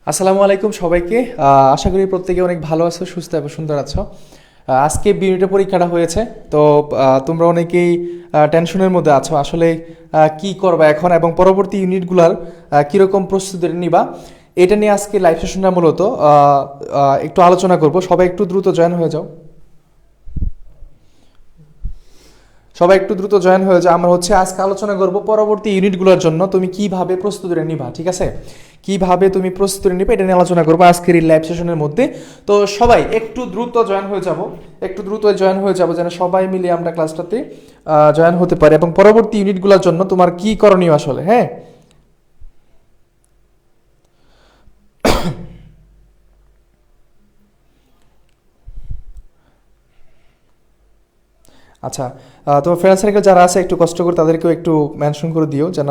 আসসালামু আলাইকুম সবাইকে। আশা করি প্রত্যেকে অনেক ভালো আছো, সুস্থ এবং সুন্দর আছো। আজকে বিউনিটের পরীক্ষাটা হয়েছে। তো তোমরা অনেকেই টেনশনের মধ্যে আছো আসলে কি করবা এখন এবং পরবর্তী ইউনিটগুলোর কীরকম প্রস্তুতি নিবা, এটা নিয়ে আজকে লাইভ সেশনটা মূলত একটু আলোচনা করব। সবাই একটু দ্রুত জয়েন হয়ে যাও। সবাই একটু দ্রুত জয়েন হয়ে যায়। আমরা আজকে আলোচনা করব পরবর্তী ইউনিটগুলোর জন্য তুমি কিভাবে প্রস্তুতি নিবা, ঠিক আছে? কিভাবে তুমি প্রস্তুতি নিবে এটা নিয়ে আলোচনা করবো আজকের এই লাইভ সেশনের মধ্যে। তো সবাই একটু দ্রুত জয়েন হয়ে যাব, একটু দ্রুত জয়েন হয়ে যাব যেন সবাই মিলে আমরা ক্লাসটাতে জয়েন হতে পারি এবং পরবর্তী ইউনিটগুলোর জন্য তোমার কি করণীয় আসলে। হ্যাঁ, আচ্ছা। তোমার ফ্রেন্ড সার্কেল যারা আছে একটু কষ্ট করে তাদেরকেও একটু মেনশন করে দিও যেন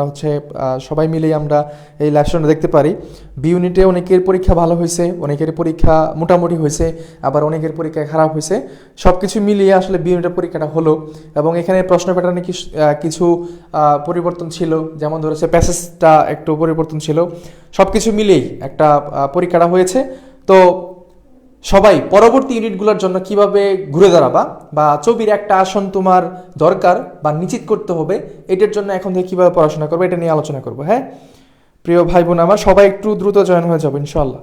সবাই মিলেই আমরা এই লাইভ সেশনটা দেখতে পারি। বি ইউনিটে অনেকের পরীক্ষা ভালো হয়েছে, অনেকের পরীক্ষা মোটামুটি হয়েছে, আবার অনেকের পরীক্ষা খারাপ হয়েছে। সব কিছু মিলিয়ে আসলে বি ইউনিটের পরীক্ষাটা হলো এবং এখানে প্রশ্ন প্যাটার্নে কিছু পরিবর্তন ছিল, যেমন ধরেছে প্যাসেজটা একটু পরিবর্তন ছিল। সব কিছু মিলেই একটা পরীক্ষাটা হয়েছে। তো সবাই পরবর্তী ইউনিটগুলোর জন্য কিভাবে ঘুরে দাঁড়াবা বা ছবির একটা আসন তোমার দরকার বা নিশ্চিত করতে হবে, এটার জন্য এখন থেকে কিভাবে পড়াশোনা করবে এটা নিয়ে আলোচনা করবো। হ্যাঁ, প্রিয় ভাই বোন আমার, সবাই একটু দ্রুত জয়েন হয়ে যাবো ইনশাল্লাহ।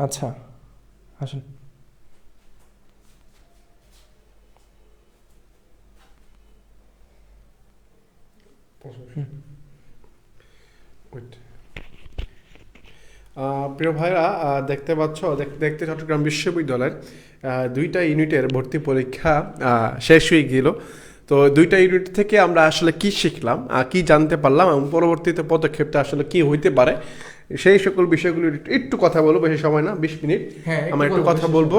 আচ্ছা, আসুন। Wait. প্রিয় ভাইরা, দেখতে পাচ্ছ দেখতে চট্টগ্রাম বিশ্ববিদ্যালয়ের দুইটা ইউনিটের ভর্তি পরীক্ষা শেষ হয়ে গেল। তো দুইটা ইউনিট থেকে আমরা আসলে কি শিখলাম, কি জানতে পারলাম এবং পরবর্তীতে পদক্ষেপটা আসলে কি হইতে পারে সেই সকল বিষয়গুলো একটু কথা বলবো। বেশি সময় না, 20 মিনিট আমরা একটু কথা বলবো।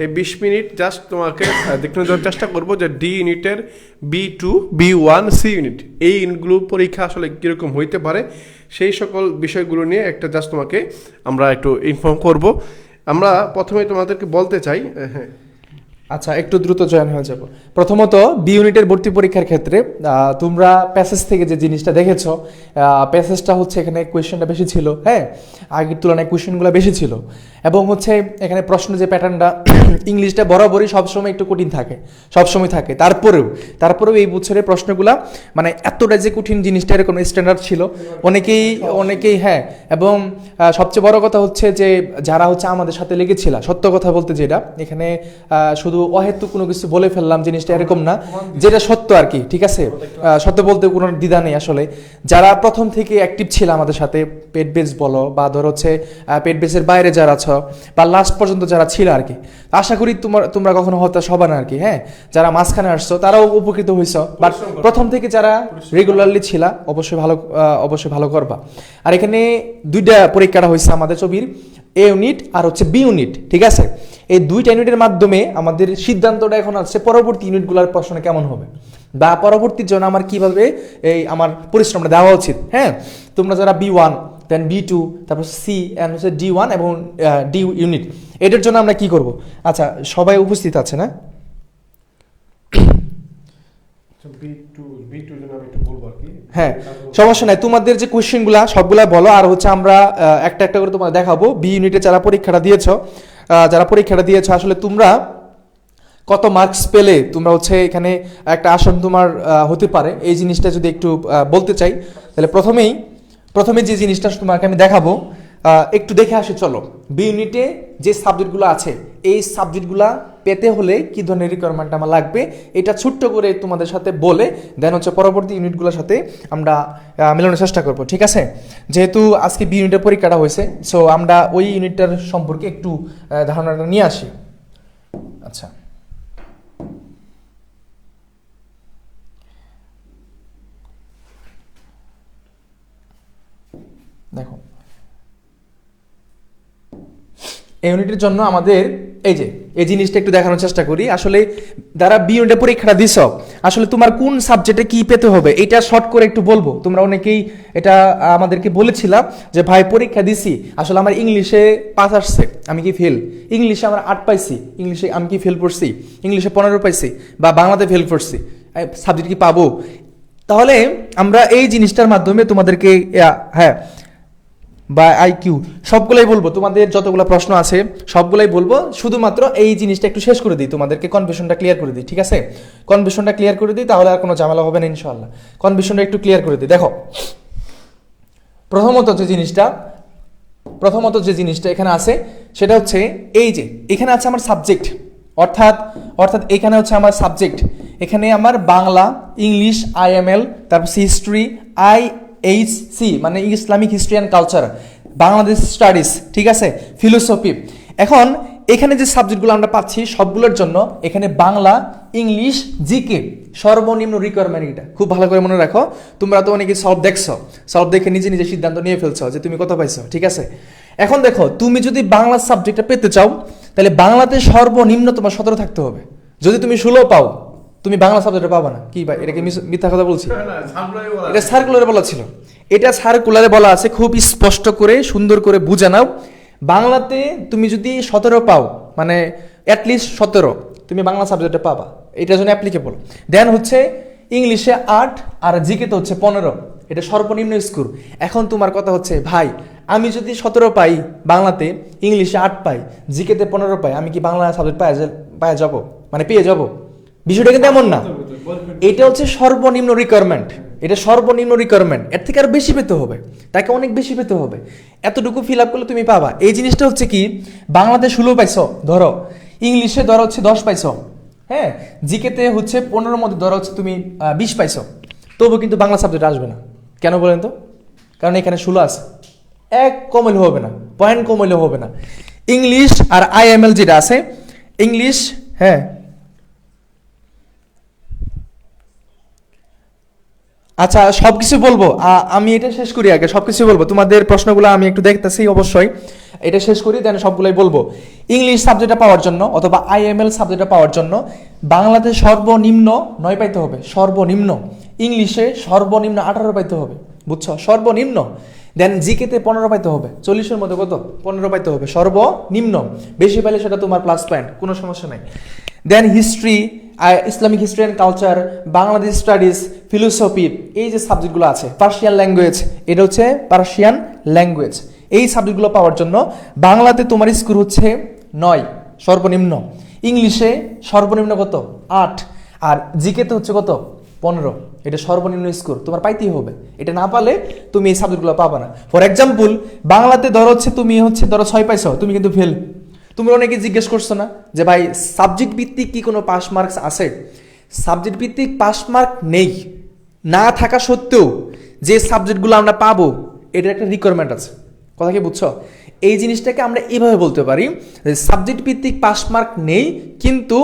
এই 20 মিনিট জাস্ট তোমাকে দেখানোর জন্য চেষ্টা করবো যে ডি ইউনিটের B2, B1, সি ইউনিট এই ইউনিটগুলো পরীক্ষা আসলে কীরকম হইতে পারে সেই সকল বিষয়গুলো নিয়ে একটা জাস্ট তোমাকে আমরা একটু ইনফর্ম করব। আমরা প্রথমে তোমাদেরকে বলতে চাই, হ্যাঁ আচ্ছা, একটু দ্রুত জয়েন হয়ে যাব। প্রথমত বি ইউনিটের ভর্তি পরীক্ষার ক্ষেত্রে তোমরা প্যাসেজ থেকে যে জিনিসটা দেখেছো, প্যাসেজটা এখানে কোয়েশ্চেনটা বেশি ছিল। হ্যাঁ, আগের তুলনায় কোয়েশ্চেনগুলো বেশি ছিল এবং এখানে প্রশ্ন যে প্যাটার্নটা ইংলিশটা বরাবরই সবসময় একটু কঠিন থাকে, সবসময় থাকে। তারপরেও এই বছরের প্রশ্নগুলা মানে এতটা যে কঠিন জিনিসটা এরকম স্ট্যান্ডার্ড ছিল অনেকেই হ্যাঁ। এবং সবচেয়ে বড় কথা যে যারা আমাদের সাথে লেগেছিল, সত্য কথা বলতে যেটা এখানে শুধু অহেতুক কোনো কিছু বলে ফেললাম জিনিসটা এরকম না, যেটা সত্য আর কি, ঠিক আছে? সত্য বলতে কোনো দ্বিধা নেই আসলে। যারা প্রথম থেকে অ্যাক্টিভ ছিল আমাদের সাথে, পেড বেস বলো বা ধরো পেড বেসের বাইরে যারা আছো বা লাস্ট পর্যন্ত যারা ছিল আর কি, আশা করি তোমরা কখনো হতাশ হবে না আর কি। হ্যাঁ, যারা মাঝখানে আসছো তারাও উপকৃত হয়েছ, বাট প্রথম থেকে যারা রেগুলারলি ছিল অবশ্যই ভালো করবা। আর এখানে দুইটা পরীক্ষাটা হয়েছে আমাদের ছবির, এ ইউনিট আর বি ইউনিট, ঠিক আছে? এই দুইটা ইউনিটের মাধ্যমে আমাদের সিদ্ধান্তটা এখন আছে পরবর্তী ইউনিটগুলোর প্রশ্ন কেমন হবে বা পরবর্তীর জন্য আমার কিভাবে আমার পরিশ্রমটা দেওয়া উচিত। হ্যাঁ, তোমরা যারা B1, দেন B2, তারপর সি অ্যান্ড D1 এবং ডি ইউনিট, এটার জন্য আমরা কি করব? আচ্ছা, সবাই উপস্থিত আছে না? হ্যাঁ, সমস্যা নাই। তোমাদের যে কোয়েশ্চেনগুলা সবগুলা বলো, আর আমরা একটা একটা করে তোমাদের দেখাবো। বি ইউনিটে যারা পরীক্ষাটা দিয়েছো আসলে তোমরা কত মার্কস পেলে তোমরা এখানে একটা আসন তোমার হতে পারে, এই জিনিসটা যদি একটু বলতে চাই, তাহলে প্রথমে যে জিনিসটা তোমাকে আমি দেখাবো, একটু দেখে আসি চলো। বি ইউনিটে যে সাবজেক্টগুলো আছে এই সাবজেক্টগুলা পেতে হলে কি ধরনের রিকোয়ারমেন্ট আমার লাগবে, এটা ছোট্ট করে তোমাদের সাথে বলে দেন পরবর্তী ইউনিটগুলোর সাথে আমরা মেলানোর চেষ্টা করব, ঠিক আছে? যেহেতু আজকে বি ইউনিটের পরীক্ষাটা হয়েছে, সো আমরা ওই ইউনিটটার সম্পর্কে একটু ধারণাটা নিয়ে আসি। আচ্ছা, দেখো এই ইউনিটের জন্য আমাদের এই জিনিসটা একটু দেখানোর চেষ্টা করি। আসলে যারা বি ইউনিটের পরীক্ষাটা দিছ আসলে তোমার কোন সাবজেক্টে কি পেতে হবে এটা শর্ট করে একটু বলবো। তোমরা অনেকেই এটা আমাদেরকে বলেছিলাম যে ভাই পরীক্ষা দিছি, আসলে আমার ইংলিশে 5 আসছে, আমি কি ফেল? ইংলিশে আমার 8 পাইছি, ইংলিশে আমি কি ফেল করছি? ইংলিশে 15 পাইছি, বা বাংলাতে ফেল করছি, সাবজেক্ট কি পাবো? তাহলে আমরা এই জিনিসটার মাধ্যমে তোমাদেরকে হ্যাঁ বা আইকিউ সবগুলাই বলবো, তোমাদের যতগুলো প্রশ্ন আছে সবগুলাই বলবো, শুধুমাত্র এই জিনিসটা একটু শেষ করে দিই, তোমাদেরকে কনফিউশনটা ক্লিয়ার করে দিই, ঠিক আছে? কনফিউশনটা ক্লিয়ার করে দিই, তাহলে আর কোনো ঝামেলা হবে না ইনশাআল্লাহ। কনফিউশনটা একটু ক্লিয়ার করে দিই। দেখো, প্রথমত যে জিনিসটা এখানে আছে সেটা হচ্ছে এই যে এখানে আছে আমার সাবজেক্ট, অর্থাৎ এখানে হচ্ছে আমার সাবজেক্ট, এখানে আমার বাংলা, ইংলিশ, IML, তারপর হিস্ট্রি, IHC মানে Islamic history and culture, Bangladesh studies, ঠিক আছে, ফিলোসফি। এখন এখানে যে সাবজেক্টগুলো আমরা পাচ্ছি সবগুলোর জন্য এখানে বাংলা, ইংলিশ, জিকে সর্বনিম্ন রিকোয়ারমেন্ট। এটা খুব ভালো করে মনে রাখো, তোমরা তো অনেকে সলভ দেখছো, সলভ দেখে নিজে নিজে সিদ্ধান্ত নিয়ে ফেলছো যে তুমি কত পাইছো, ঠিক আছে? এখন দেখো, তুমি যদি বাংলা সাবজেক্টটা পেতে চাও তাহলে বাংলাতে সর্বনিম্ন তোমার 17 থাকতে হবে। যদি তুমি 16 পাও, তুমি বাংলা সাবজেক্টে পাবা না। কি ভাই, এটা কি মিথ্যা কথা বলছি? এটা সার্কুলারে বলা ছিল, এটা সার্কুলারে বলা আছে, খুব স্পষ্ট করে সুন্দর করে বুঝে নাও। বাংলাতে তুমি যদি 17 পাও, মানে অ্যাটলিস্ট 17 তুমি বাংলা সাবজেক্টে পাবা, এটার জন্য অ্যাপ্লিকেবল। দেন হচ্ছে ইংলিশে 8 আর জিকেতে হচ্ছে 15, এটা সর্বনিম্ন স্কোর। এখন তোমার কথা হচ্ছে ভাই, আমি যদি 17 পাই বাংলাতে, ইংলিশে 8 পাই, জিকেতে 15 পাই, আমি কি বাংলা সাবজেক্ট পায়ে যাব, মানে পেয়ে যাব? বিষয়টা কিন্তু এমন না, এটা হচ্ছে সর্বনিম্ন রিকোয়ারমেন্ট, এটা সর্বনিম্ন রিকোয়ারমেন্ট, এর থেকে আর বেশি পেতে হবে, তাকে অনেক বেশি পেতে হবে। এতটুকু ফিল আপ করলে তুমি পাবা। এই জিনিসটা হচ্ছে কি, বাংলাতে 16 পাইছো ধরো, ইংলিশে ধরো হচ্ছে 10 পাইছো, হ্যাঁ, জিকেতে হচ্ছে 15 মধ্যে ধরো হচ্ছে তুমি 20 পাইছো, তবু কিন্তু বাংলা সাবজেক্ট আসবে না। কেন বলেন তো? কারণ এখানে 16 আছে, এক কমলে হবে না, পয়েন্ট কমলে হবে না। ইংলিশ আর IML যেটা আছে, ইংলিশ, হ্যাঁ, আচ্ছা সবকিছু বলবো, আমি এটা শেষ করি আগে, সবকিছু বলবো, তোমাদের প্রশ্নগুলো আমি একটু দেখতেছি অবশ্যই, এটা শেষ করি দেন সবগুলাই বলবো। ইংলিশ সাবজেক্টটা পাওয়ার জন্য অথবা IML সাবজেক্টটা পাওয়ার জন্য বাংলাতে সর্বনিম্ন 9 পাইতে হবে, সর্বনিম্ন। ইংলিশে সর্বনিম্ন 18 পাইতে হবে, বুঝছো, সর্বনিম্ন। দেন জিকেতে 15 পাইতে হবে, 40-এর মধ্যে কত 15 পাইতে হবে সর্বনিম্ন, বেশি পাইলে সেটা তোমার প্লাস পয়েন্ট, কোনো সমস্যা নাই। দেন history, Islamic history and culture, Bangladesh studies, philosophy, এই যে সাবজেক্টগুলো আছে, পার্সিয়ান ল্যাঙ্গুয়েজ, এটা হচ্ছে পার্সিয়ান ল্যাঙ্গুয়েজ, এই সাবজেক্টগুলো পাওয়ার জন্য বাংলাতে তোমার স্কোর হচ্ছে 9 সর্বনিম্ন, ইংলিশে সর্বনিম্ন কত 8, আর জিকেতে হচ্ছে কত 15, এটা সর্বনিম্ন স্কোর তোমার পাইতেই হবে। এটা না পালে তুমি এই সাবজেক্টগুলো পাবা না। ফর এক্সাম্পল, বাংলাতে ধরো হচ্ছে তুমি হচ্ছে ধরো 6 পাইছো, তুমি কিন্তু ফেল। তুমি অনেকে জিজ্ঞেস করছো না যে ভাই সাবজেক্ট ভিত্তিক কি কোনো পাস মার্কস আছে? সাবজেক্ট ভিত্তিক পাস মার্ক নেই, না থাকা সত্ত্বেও যে সাবজেক্টগুলো আমরা পাবো এটার একটা রিকোয়ারমেন্ট আছে। কথা কি বুঝছো? এই জিনিসটাকে আমরা এইভাবে বলতে পারি যে সাবজেক্ট ভিত্তিক পাস মার্ক নেই, কিন্তু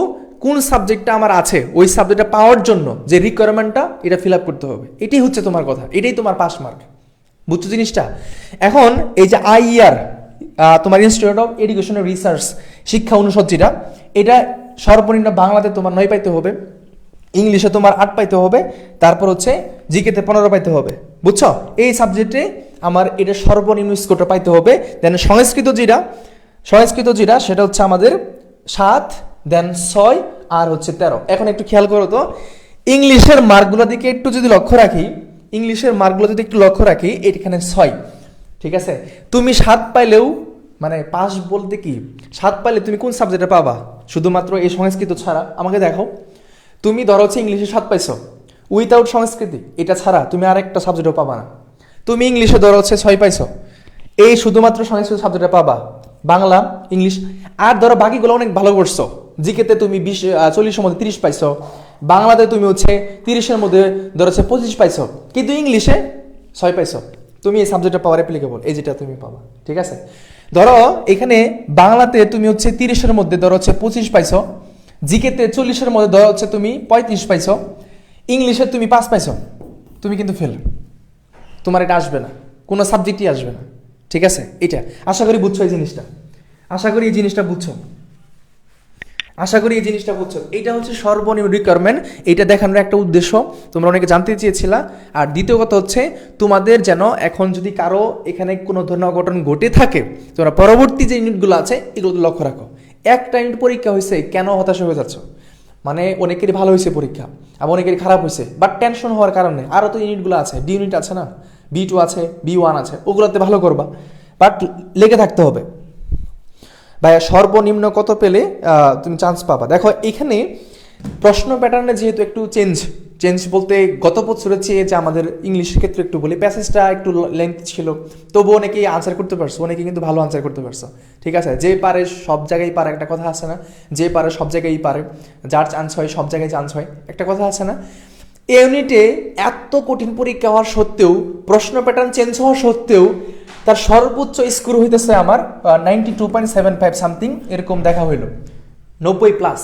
কোন সাবজেক্টটা আমার আছে ওই সাবজেক্টটা পাওয়ার জন্য যে রিকোয়ারমেন্টটা এটা ফিল আপ করতে হবে, এটাই হচ্ছে তোমার কথা, এটাই তোমার পাস মার্ক, বুঝছো জিনিসটা? এখন এই যে IER তোমার institute of education and research, শিক্ষা অনুষদ যেটা, এটা সর্বনিম্ন বাংলাতে তোমার 9 পাইতে হবে, ইংলিশে তোমার 8 পাইতে হবে, তারপর হচ্ছে জিকেতে 15 পাইতে হবে, বুঝছো? এই সাবজেক্টে আমার এটা সর্বনিম্ন স্কোরটা পাইতে হবে। দেন সংস্কৃত যেটা সেটা হচ্ছে আমাদের 7, দেন 6 আর হচ্ছে 13। এখন একটু খেয়াল করো তো, ইংলিশের মার্কগুলো দিকে একটু যদি লক্ষ্য রাখি, এখানে 6, ঠিক আছে? তুমি 7 পাইলেও মানে পাস বলতে কি, 7 পাইলে তুমি কোন সাবজেক্টে পাবা? শুধুমাত্র এই সংস্কৃত ছাড়া আমাকে দেখো, তুমি ধরো হচ্ছে ইংলিশে 7 পাইছো, উইথাউট সংস্কৃতি এটা ছাড়া তুমি আর একটা সাবজেক্টও পাবা না। তুমি ইংলিশে ধরো হচ্ছে 6 পাইছো, এই শুধুমাত্র সংস্কৃত সাবজেক্টে পাবা, বাংলা, ইংলিশ, আর ধরো বাকিগুলো অনেক ভালো করছো, জিকেতে তুমি 40-এর মধ্যে 30 পাইছো, বাংলাতে তুমি হচ্ছে 30-এর মধ্যে ধরো হচ্ছে 25 পাইছো, কিন্তু ইংলিশে 6 পাইছো, তুমি এই সাবজেক্টটা পাওয়ার অ্যাপ্লিকেবল, এই যেটা তুমি পাবা, ঠিক আছে? ধরো এখানে বাংলাতে তুমি হচ্ছে 30-এর মধ্যে ধরো হচ্ছে 25 পাইছো, জিকেতে 40-এর মধ্যে ধরো হচ্ছে তুমি 35 পাইছো, ইংলিশে তুমি 5 পাইছো, তুমি কিন্তু ফেল, তোমার এটা আসবে না, কোনো সাবজেক্টই আসবে না, ঠিক আছে? এটা আশা করি বুঝছো, এই জিনিসটা বুঝছো। আশা করি এই জিনিসটা বুঝছো। এইটা হচ্ছে সর্বনিম্ন রিকোয়ারমেন্ট, এইটা দেখানোর একটা উদ্দেশ্য, তোমরা অনেকে জানতে চেয়েছিলা। আর দ্বিতীয় কথা হচ্ছে তোমাদের যেন এখন যদি কারো এখানে কোনো ধরনের অঘটন ঘটে থাকে, তোমরা পরবর্তী যে ইউনিটগুলো আছে এগুলো লক্ষ্য রাখো। একটা ইউনিট পরীক্ষা হয়েছে, কেন হতাশা হয়ে যাচ্ছ? মানে অনেকেরই ভালো হয়েছে পরীক্ষা, আবার অনেকেরই খারাপ হয়েছে, বাট টেনশন হওয়ার কারণে আরও তো ইউনিটগুলো আছে, ডি ইউনিট আছে না, B2 আছে, B1 আছে, ওগুলোতে ভালো করবা, বাট লেগে থাকতে হবে। ভাইয়া সর্বনিম্ন কত পেলে তুমি চান্স পাবা? দেখো এখানে প্রশ্ন প্যাটার্নে যেহেতু একটু চেঞ্জ বলতে গত বছরের চেয়ে যে আমাদের ইংলিশের ক্ষেত্রে একটু বলি, প্যাসেজটা একটু লেন্থ ছিল, তবু অনেকেই আনসার করতে পারছো, অনেকে কিন্তু ভালো আনসার করতে পারছো, ঠিক আছে। যে পারে সব জায়গায় পারে, একটা কথা আছে না, যে পারে সব জায়গায়ই পারে, যার চান্স হয় সব জায়গায় চান্স হয়, একটা কথা আছে না। এই ইউনিটে এত কঠিন পরীক্ষা হওয়ার সত্ত্বেও, প্রশ্ন প্যাটার্ন চেঞ্জ হওয়ার সত্ত্বেও তার সর্বোচ্চ স্কোর হইতেছে আমার 92.75 সামথিং এরকম দেখা হইল, 90+।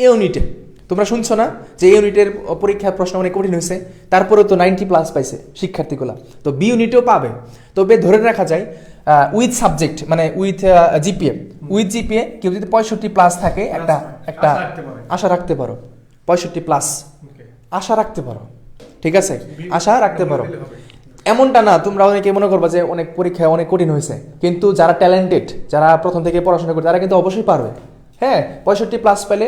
এই ইউনিটে তোমরা শুনছো না যে এই ইউনিটের পরীক্ষার প্রশ্ন অনেক কঠিন হয়েছে, তারপরেও তো 90+ পাইছে শিক্ষার্থীগুলা, তো বি ইউনিটেও পাবে। তবে ধরে রাখা যায় উইথ সাবজেক্ট মানে উইথ জিপিএ কেউ যদি 65+ থাকে একটা আশা রাখতে পারো, 65+ আশা রাখতে পারো, ঠিক আছে, আশা রাখতে পারো। এমনটা না তোমরা অনেকে মনে করবা যে অনেক পরীক্ষায় অনেক কঠিন হয়েছে, কিন্তু যারা ট্যালেন্টেড, যারা প্রথম থেকে পড়াশোনা করে, তারা কিন্তু অবশ্যই পারবে। হ্যাঁ, 65+ পেলে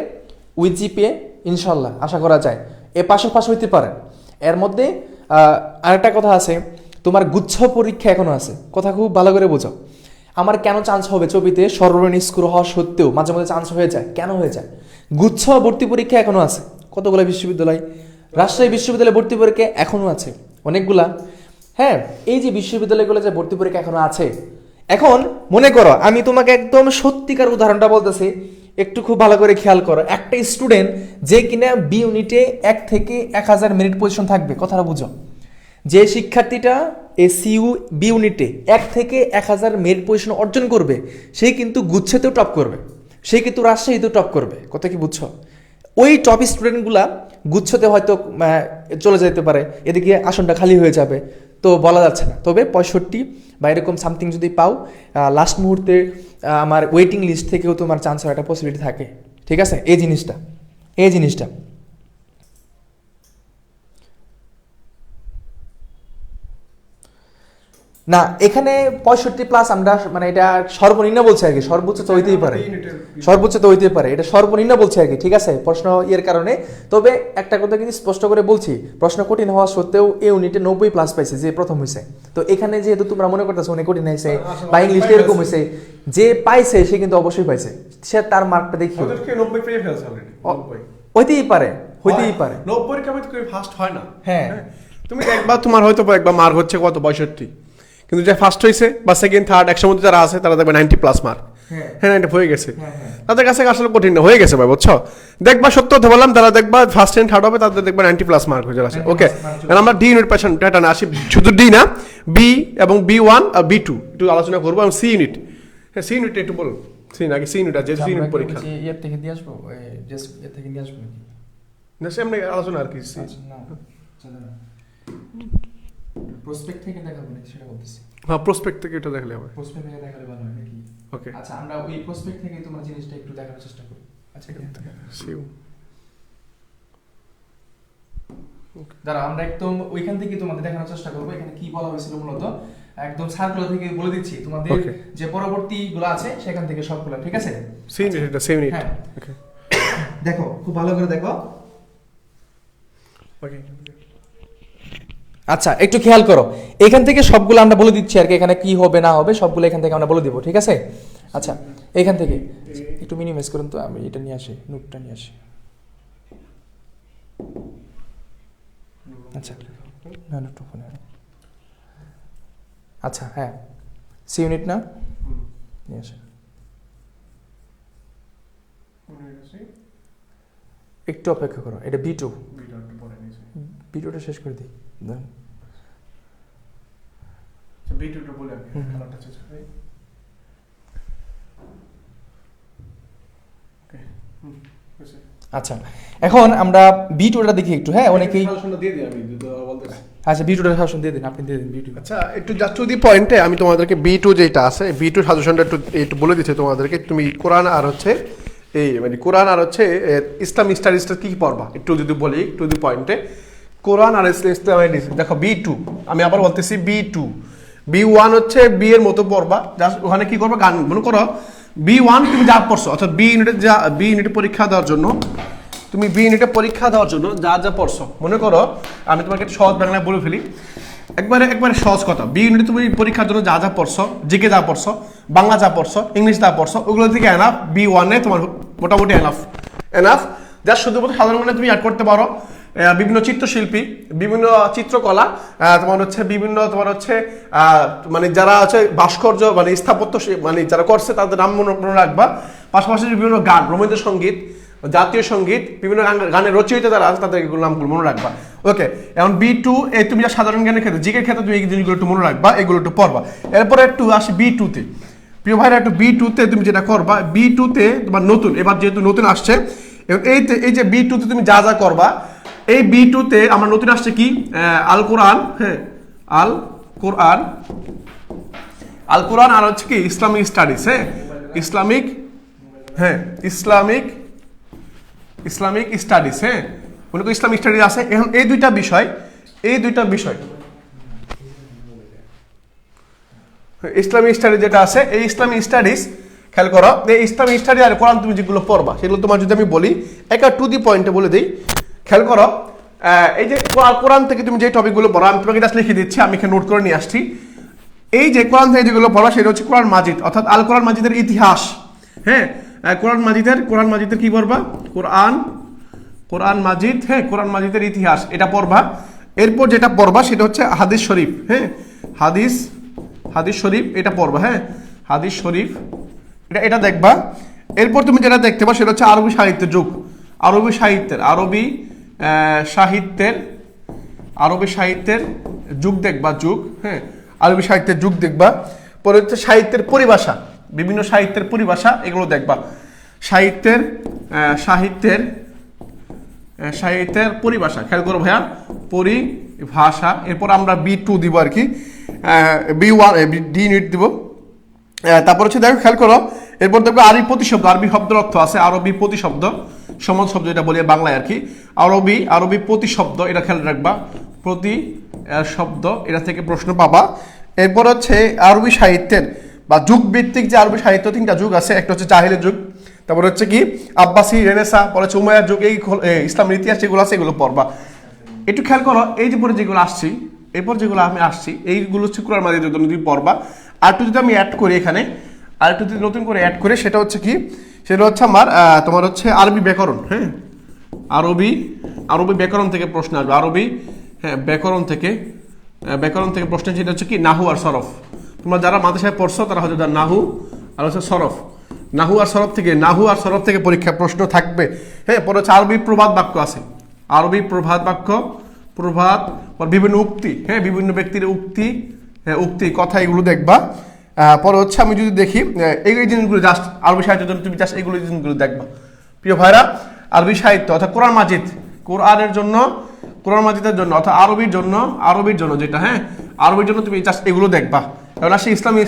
উইথ জিপিএ ইনশাল্লাহ আশা করা যায় এ পাশে হইতে পারে। এর মধ্যে আরেকটা কথা আছে, তোমার গুচ্ছ পরীক্ষা এখনো আছে, কথা খুব ভালো করে বোঝো। আমার কেন চান্স হবে ছবিতে সর্বনিম্ন স্কোর হওয়া সত্ত্বেও মাঝে মাঝে চান্স হয়ে যায়, কেন হয়ে যায়? গুচ্ছ ভর্তি পরীক্ষা এখনো আছে কতগুলো বিশ্ববিদ্যালয়, রাজশাহী বিশ্ববিদ্যালয়ে ভর্তি পরীক্ষা এখনো আছে অনেকগুলা। হ্যাঁ, এই যে বিশ্ববিদ্যালয়গুলো যে ভর্তি পরীক্ষা এখনো আছে, এখন মনে করো আমি তোমাকে একদম সত্যিকার উদাহরণটা বলতেছি, একটু খুব ভালো করে খেয়াল করো। একটা স্টুডেন্ট যে কিনা বি ইউনিটে 1 থেকে 1000 মেরিট পজিশন থাকবে, কথাটা বুঝো, যে শিক্ষার্থীটা এসইউ বি ইউনিটে 1 থেকে 1000 মেরিট পজিশন অর্জন করবে, সে কিন্তু গুচ্ছেতেও টপ করবে, সে কিন্তু রাজশাহীতেও টপ করবে, কথা কি বুঝছো? ওই টপ স্টুডেন্টগুলা গুচ্ছতে হয়তো চলে যেতে পারে, এদিকে আসনটা খালি হয়ে যাবে, তো বলা যাচ্ছে না। তবে 65 বা এরকম সামথিং যদি পাও, লাস্ট মুহূর্তে আমার ওয়েটিং লিস্ট থেকেও তোমার চান্স হওয়ার একটা পসিবিলিটি থাকে, ঠিক আছে। এই জিনিসটা না, এখানে 65+ আমরা মানে এটা সর্বনিম্ন বলছে আর কি, সর্বোচ্চ তো হইতেই পারে, এটা সর্বনিম্ন বলছে আর কি, ঠিক আছে, প্রশ্ন এর কারণে। তবে একটা কথা কিন্তু স্পষ্ট করে বলছি, প্রশ্ন কঠিন হওয়া সত্ত্বেও এই ইউনিটে 90+ পাইছে যে প্রথম হয়েছে। তো এখানে যেহেতু তোমরা মনে করতেছো অনেক কঠিন হয়েছে বা ইংলিশটা এরকম হয়েছে, যে পাইছে সে কিন্তু অবশ্যই পাইছে, সে তার মার্কটা দেখিও হইতেই পারে 90 কেমন ফার্স্ট হয় না। হ্যাঁ, তুমি একবার তোমার হয়তো একবার মার্ক হচ্ছে কত 62, কিন্তু যে ফার্স্ট হয়েছে বা সেকেন্ড থার্ড একশোর মধ্যে যারা আছে তারা দেখবে 90+ মার্ক, হ্যাঁ 90 হয়ে গেছে, তাদের কাছে আসলে কঠিন হয়ে গেছে ভাই, বুঝছো? দেখবা সত্য কথা বললাম, তারা দেখবা ফার্স্ট এন্ড থার্ড হবে, তাদের দেখবা 90+ মার্ক হয়ে যাচ্ছে। ওকে, আমরা ডি ইউনিট প্যাটার্নে আসি, শুধু ডি না, বি এবং B1 আর B2 একটু আলোচনা করবো, এবং সি ইউনিট। হ্যাঁ, সি ইউনিট একটু বলুন, সি নাকি সি ইউনিট আছে, সি ইউনিট পরীক্ষা এর থেকে দিয়ে আসবো, জাস্ট এর থেকে দিয়ে আসবো না, সেমনি আলোচনা আর কি। প্রসপেক্ট থেকে দেখাবো না, সেটা বলতেছি। হ্যাঁ, প্রসপেক্ট থেকে এটা দেখলে হবে, প্রসপেক্ট থেকে দেখালে ভালো হয় নাকি? ওকে, আচ্ছা, আমরা ওই প্রসপেক্ট থেকে তোমার জিনিসটা একটু দেখানোর চেষ্টা করি। আচ্ছা, দাঁড়া, আমরা একদম ওইখান থেকে তোমাদের দেখানোর চেষ্টা করবো। এখানে কি বলা হয়েছিল মূলত একদম সার্কুলার থেকে বলে দিচ্ছি, তোমাদের যে পরবর্তী গুলো আছে সেখান থেকে সবগুলো, ঠিক আছে। হ্যাঁ, ওকে, দেখো খুব ভালো করে দেখো। ওকে, আচ্ছা, একটু খেয়াল করো, এখান থেকে সবগুলো আমরা বলে দিচ্ছি আর কি, এখানে কি হবে না হবে সবগুলো এখান থেকে আমরা বলে দিব, ঠিক আছে। আচ্ছা, এখান থেকে একটু মিনিমাইজ করুন তো, আমি এটা নিয়ে আসি, নোটটা নিয়ে আসি। আচ্ছা, না নোটটা ফোনে। আচ্ছা, হ্যাঁ, সি ইউনিট না, নিয়ে আসে, একটু অপেক্ষা করো, এটা B2, B2টা শেষ করে দিই। আচ্ছা, এখন আমরা B2টা দেখি একটু। হ্যাঁ, অনেকেই আচ্ছা B2টা সাজেশন দিয়ে দিন, আপনি দিয়ে দিন B2। আচ্ছা, একটু জাস্ট টু দি পয়েন্টে আমি তোমাদেরকে B2 যেটা আছে, B2 সাজেশনটা একটু বলে দিচ্ছি তোমাদেরকে। তুমি কোরআন আর হচ্ছে এই মানে কোরআন আর হচ্ছে ইসলামিক স্টাডিজটা কি পড়বা একটু যদি বলি একটু যদি পয়েন্টে কোরআন আর ইসলামিক দেখো B2 আমি আবার বলতেছি B2 B1 হচ্ছে বি এর মতো পড়বা জাস্ট ওখানে কি করবা গান মনে করো B1 তুমি যা পড়ছো অর্থাৎ বি ইউনিটে পরীক্ষা দেওয়ার জন্য তুমি বি ইউনিটে পরীক্ষা দেওয়ার জন্য যা যা পড়ছো মনে করো আমি তোমাকে সহজ বাংলায় বলে ফেলি একবারে সহজ কথা বি ইউনিটে তুমি পরীক্ষার জন্য যা যা পড়ছো জিকে যা পড়ছো বাংলা যা পড়ছো ইংলিশ যা পড়ছো ওগুলো থেকে এনাফ B1 তোমার মোটামুটি এনাফ যা শুধুমাত্র সাধারণ মানে তুমি অ্যাড করতে পারো বিভিন্ন চিত্রশিল্পী বিভিন্ন চিত্রকলা তোমার হচ্ছে বিভিন্ন তোমার হচ্ছে মানে যারা হচ্ছে ভাস্কর্য মানে স্থাপত্য মানে যারা করছে তাদের নাম মনে রাখবা পাশাপাশি বিভিন্ন গান রবীন্দ্রসঙ্গীত জাতীয় সঙ্গীত বিভিন্ন গানের রচয়িতা যারা আছে তাদের এগুলো নামগুলো মনে রাখবা ওকে এখন B2 তুমি যা সাধারণ জ্ঞানের ক্ষেত্রে জিকের ক্ষেত্রে তুমি এই জিনিসগুলো একটু মনে রাখবা এগুলো একটু পড়বা এরপরে একটু আসি B2 তে প্রিয় ভাইরা একটু B2 তে তুমি যেটা করবা B2 তে তোমার নতুন এবার যেহেতু নতুন আসছে এই যে B2 তে তুমি যা যা করবা এই B2 তে আমার নতুন আসছে কি আল কোরআন হ্যাঁ আল কোরআন আর হচ্ছে কি ইসলামিক স্টাডিজ হ্যাঁ ইসলামিক স্টাডিজ হ্যাঁ মনে করো ইসলামিক স্টাডিজ আছে এখন এই দুইটা বিষয় ইসলামিক স্টাডি যেটা আছে এই ইসলামিক স্টাডিজ খেয়াল করো এই ইসলামিক স্টাডি আর কোরআন তুমি যেগুলো পড়বা সেগুলো তোমার যদি আমি বলি একটা টু দি পয়েন্টে বলে দিই খেয়াল করো এই যে কোরআন থেকে তুমি যে টপিকগুলো পড়ো আমি তোমাকে জাস্ট লিখে দিচ্ছি আমি এখানে নোট করে নিয়ে আসছি এই যে কোরআন থেকে যেগুলো পড়া সেটা হচ্ছে কোরআন মাজিদ অর্থাৎ আল কোরআন মাজিদের ইতিহাস হ্যাঁ কোরআন মাজিদের কি পড়বা কোরআন মাজিদ হ্যাঁ কোরআন মাজিদের ইতিহাস এটা পড়বা এরপর যেটা পড়বা সেটা হচ্ছে হাদিস শরীফ হ্যাঁ হাদিস শরীফ এটা পড়বা হ্যাঁ হাদিস শরীফ এটা দেখবা এরপর তুমি যেটা দেখতে পাবে সেটা হচ্ছে আরবি সাহিত্যের যুগ আরবি সাহিত্যের যুগ দেখবা হ্যাঁ আরবি সাহিত্যের যুগ দেখবা পরে হচ্ছে সাহিত্যের পরিভাষা বিভিন্ন সাহিত্যের পরিভাষা এগুলো দেখবা সাহিত্যের পরিভাষা খেয়াল করো ভাইয়া পরিভাষা এরপর আমরা B2 দিব আর কি B1 ডি ইউনিট দিব তারপর হচ্ছে দেখো খেয়াল করো এরপর দেখো আরবি প্রতিশব্দ আরবি শব্দের অর্থ আছে আরবি প্রতিশব্দ সমাজ শব্দ এটা বলি বাংলায় আর কি আরবি প্রতিশব্দ এটা খেয়াল রাখবা প্রতি শব্দ এটা থেকে প্রশ্ন পাবা এরপর হচ্ছে আরবি সাহিত্যের বা যুগ ভিত্তিক যে আরবি সাহিত্য তিনটা যুগ আছে একটা হচ্ছে জাহিলের যুগ তারপর হচ্ছে কি আব্বাসি রেনেসা পরে হচ্ছে উমাইয়ার যুগ এই ইসলামের ইতিহাস যেগুলো আছে এগুলো পড়বা একটু খেয়াল করো এই যে পরে যেগুলো আসছি এরপর যেগুলো আমি আসছি এইগুলো হচ্ছে কোরআন মাজিদ যদি পড়বা আর একটু যদি আমি অ্যাড করি এখানে আর একটু যদি নতুন করে অ্যাড করে সেটা হচ্ছে কি সেটা হচ্ছে আমার তোমার হচ্ছে আরবি ব্যাকরণ হ্যাঁ আরবি ব্যাকরণ থেকে প্রশ্ন আসবে আরবি হ্যাঁ ব্যাকরণ থেকে প্রশ্ন সেটা হচ্ছে কি নাহু আর সরফ তোমরা যারা মাদ্রাসায় পড়ছো তারা হয়তো নাহু আর হচ্ছে সরফ নাহু আর সরফ থেকে পরীক্ষা প্রশ্ন থাকবে হ্যাঁ পরে হচ্ছে আরবি প্রবাদ বাক্য আছে আরবি প্রবাদ বাক্য বিভিন্ন উক্তি হ্যাঁ বিভিন্ন ব্যক্তির উক্তি কথা এগুলো দেখবা পরে হচ্ছে আমি যদি দেখি এই জিনিসগুলো জাস্ট আরবি সাহিত্যের জন্য তুমি জাস্ট এইগুলো জিনিসগুলো দেখবা প্রিয় ভাইরা আরবি সাহিত্য অর্থাৎ কোরআন মাজিদের জন্য অর্থাৎ আরবির জন্য যেটা হ্যাঁ আরবির জন্য তুমি জাস্ট এগুলো দেখবা কারণ আসে ইসলামিক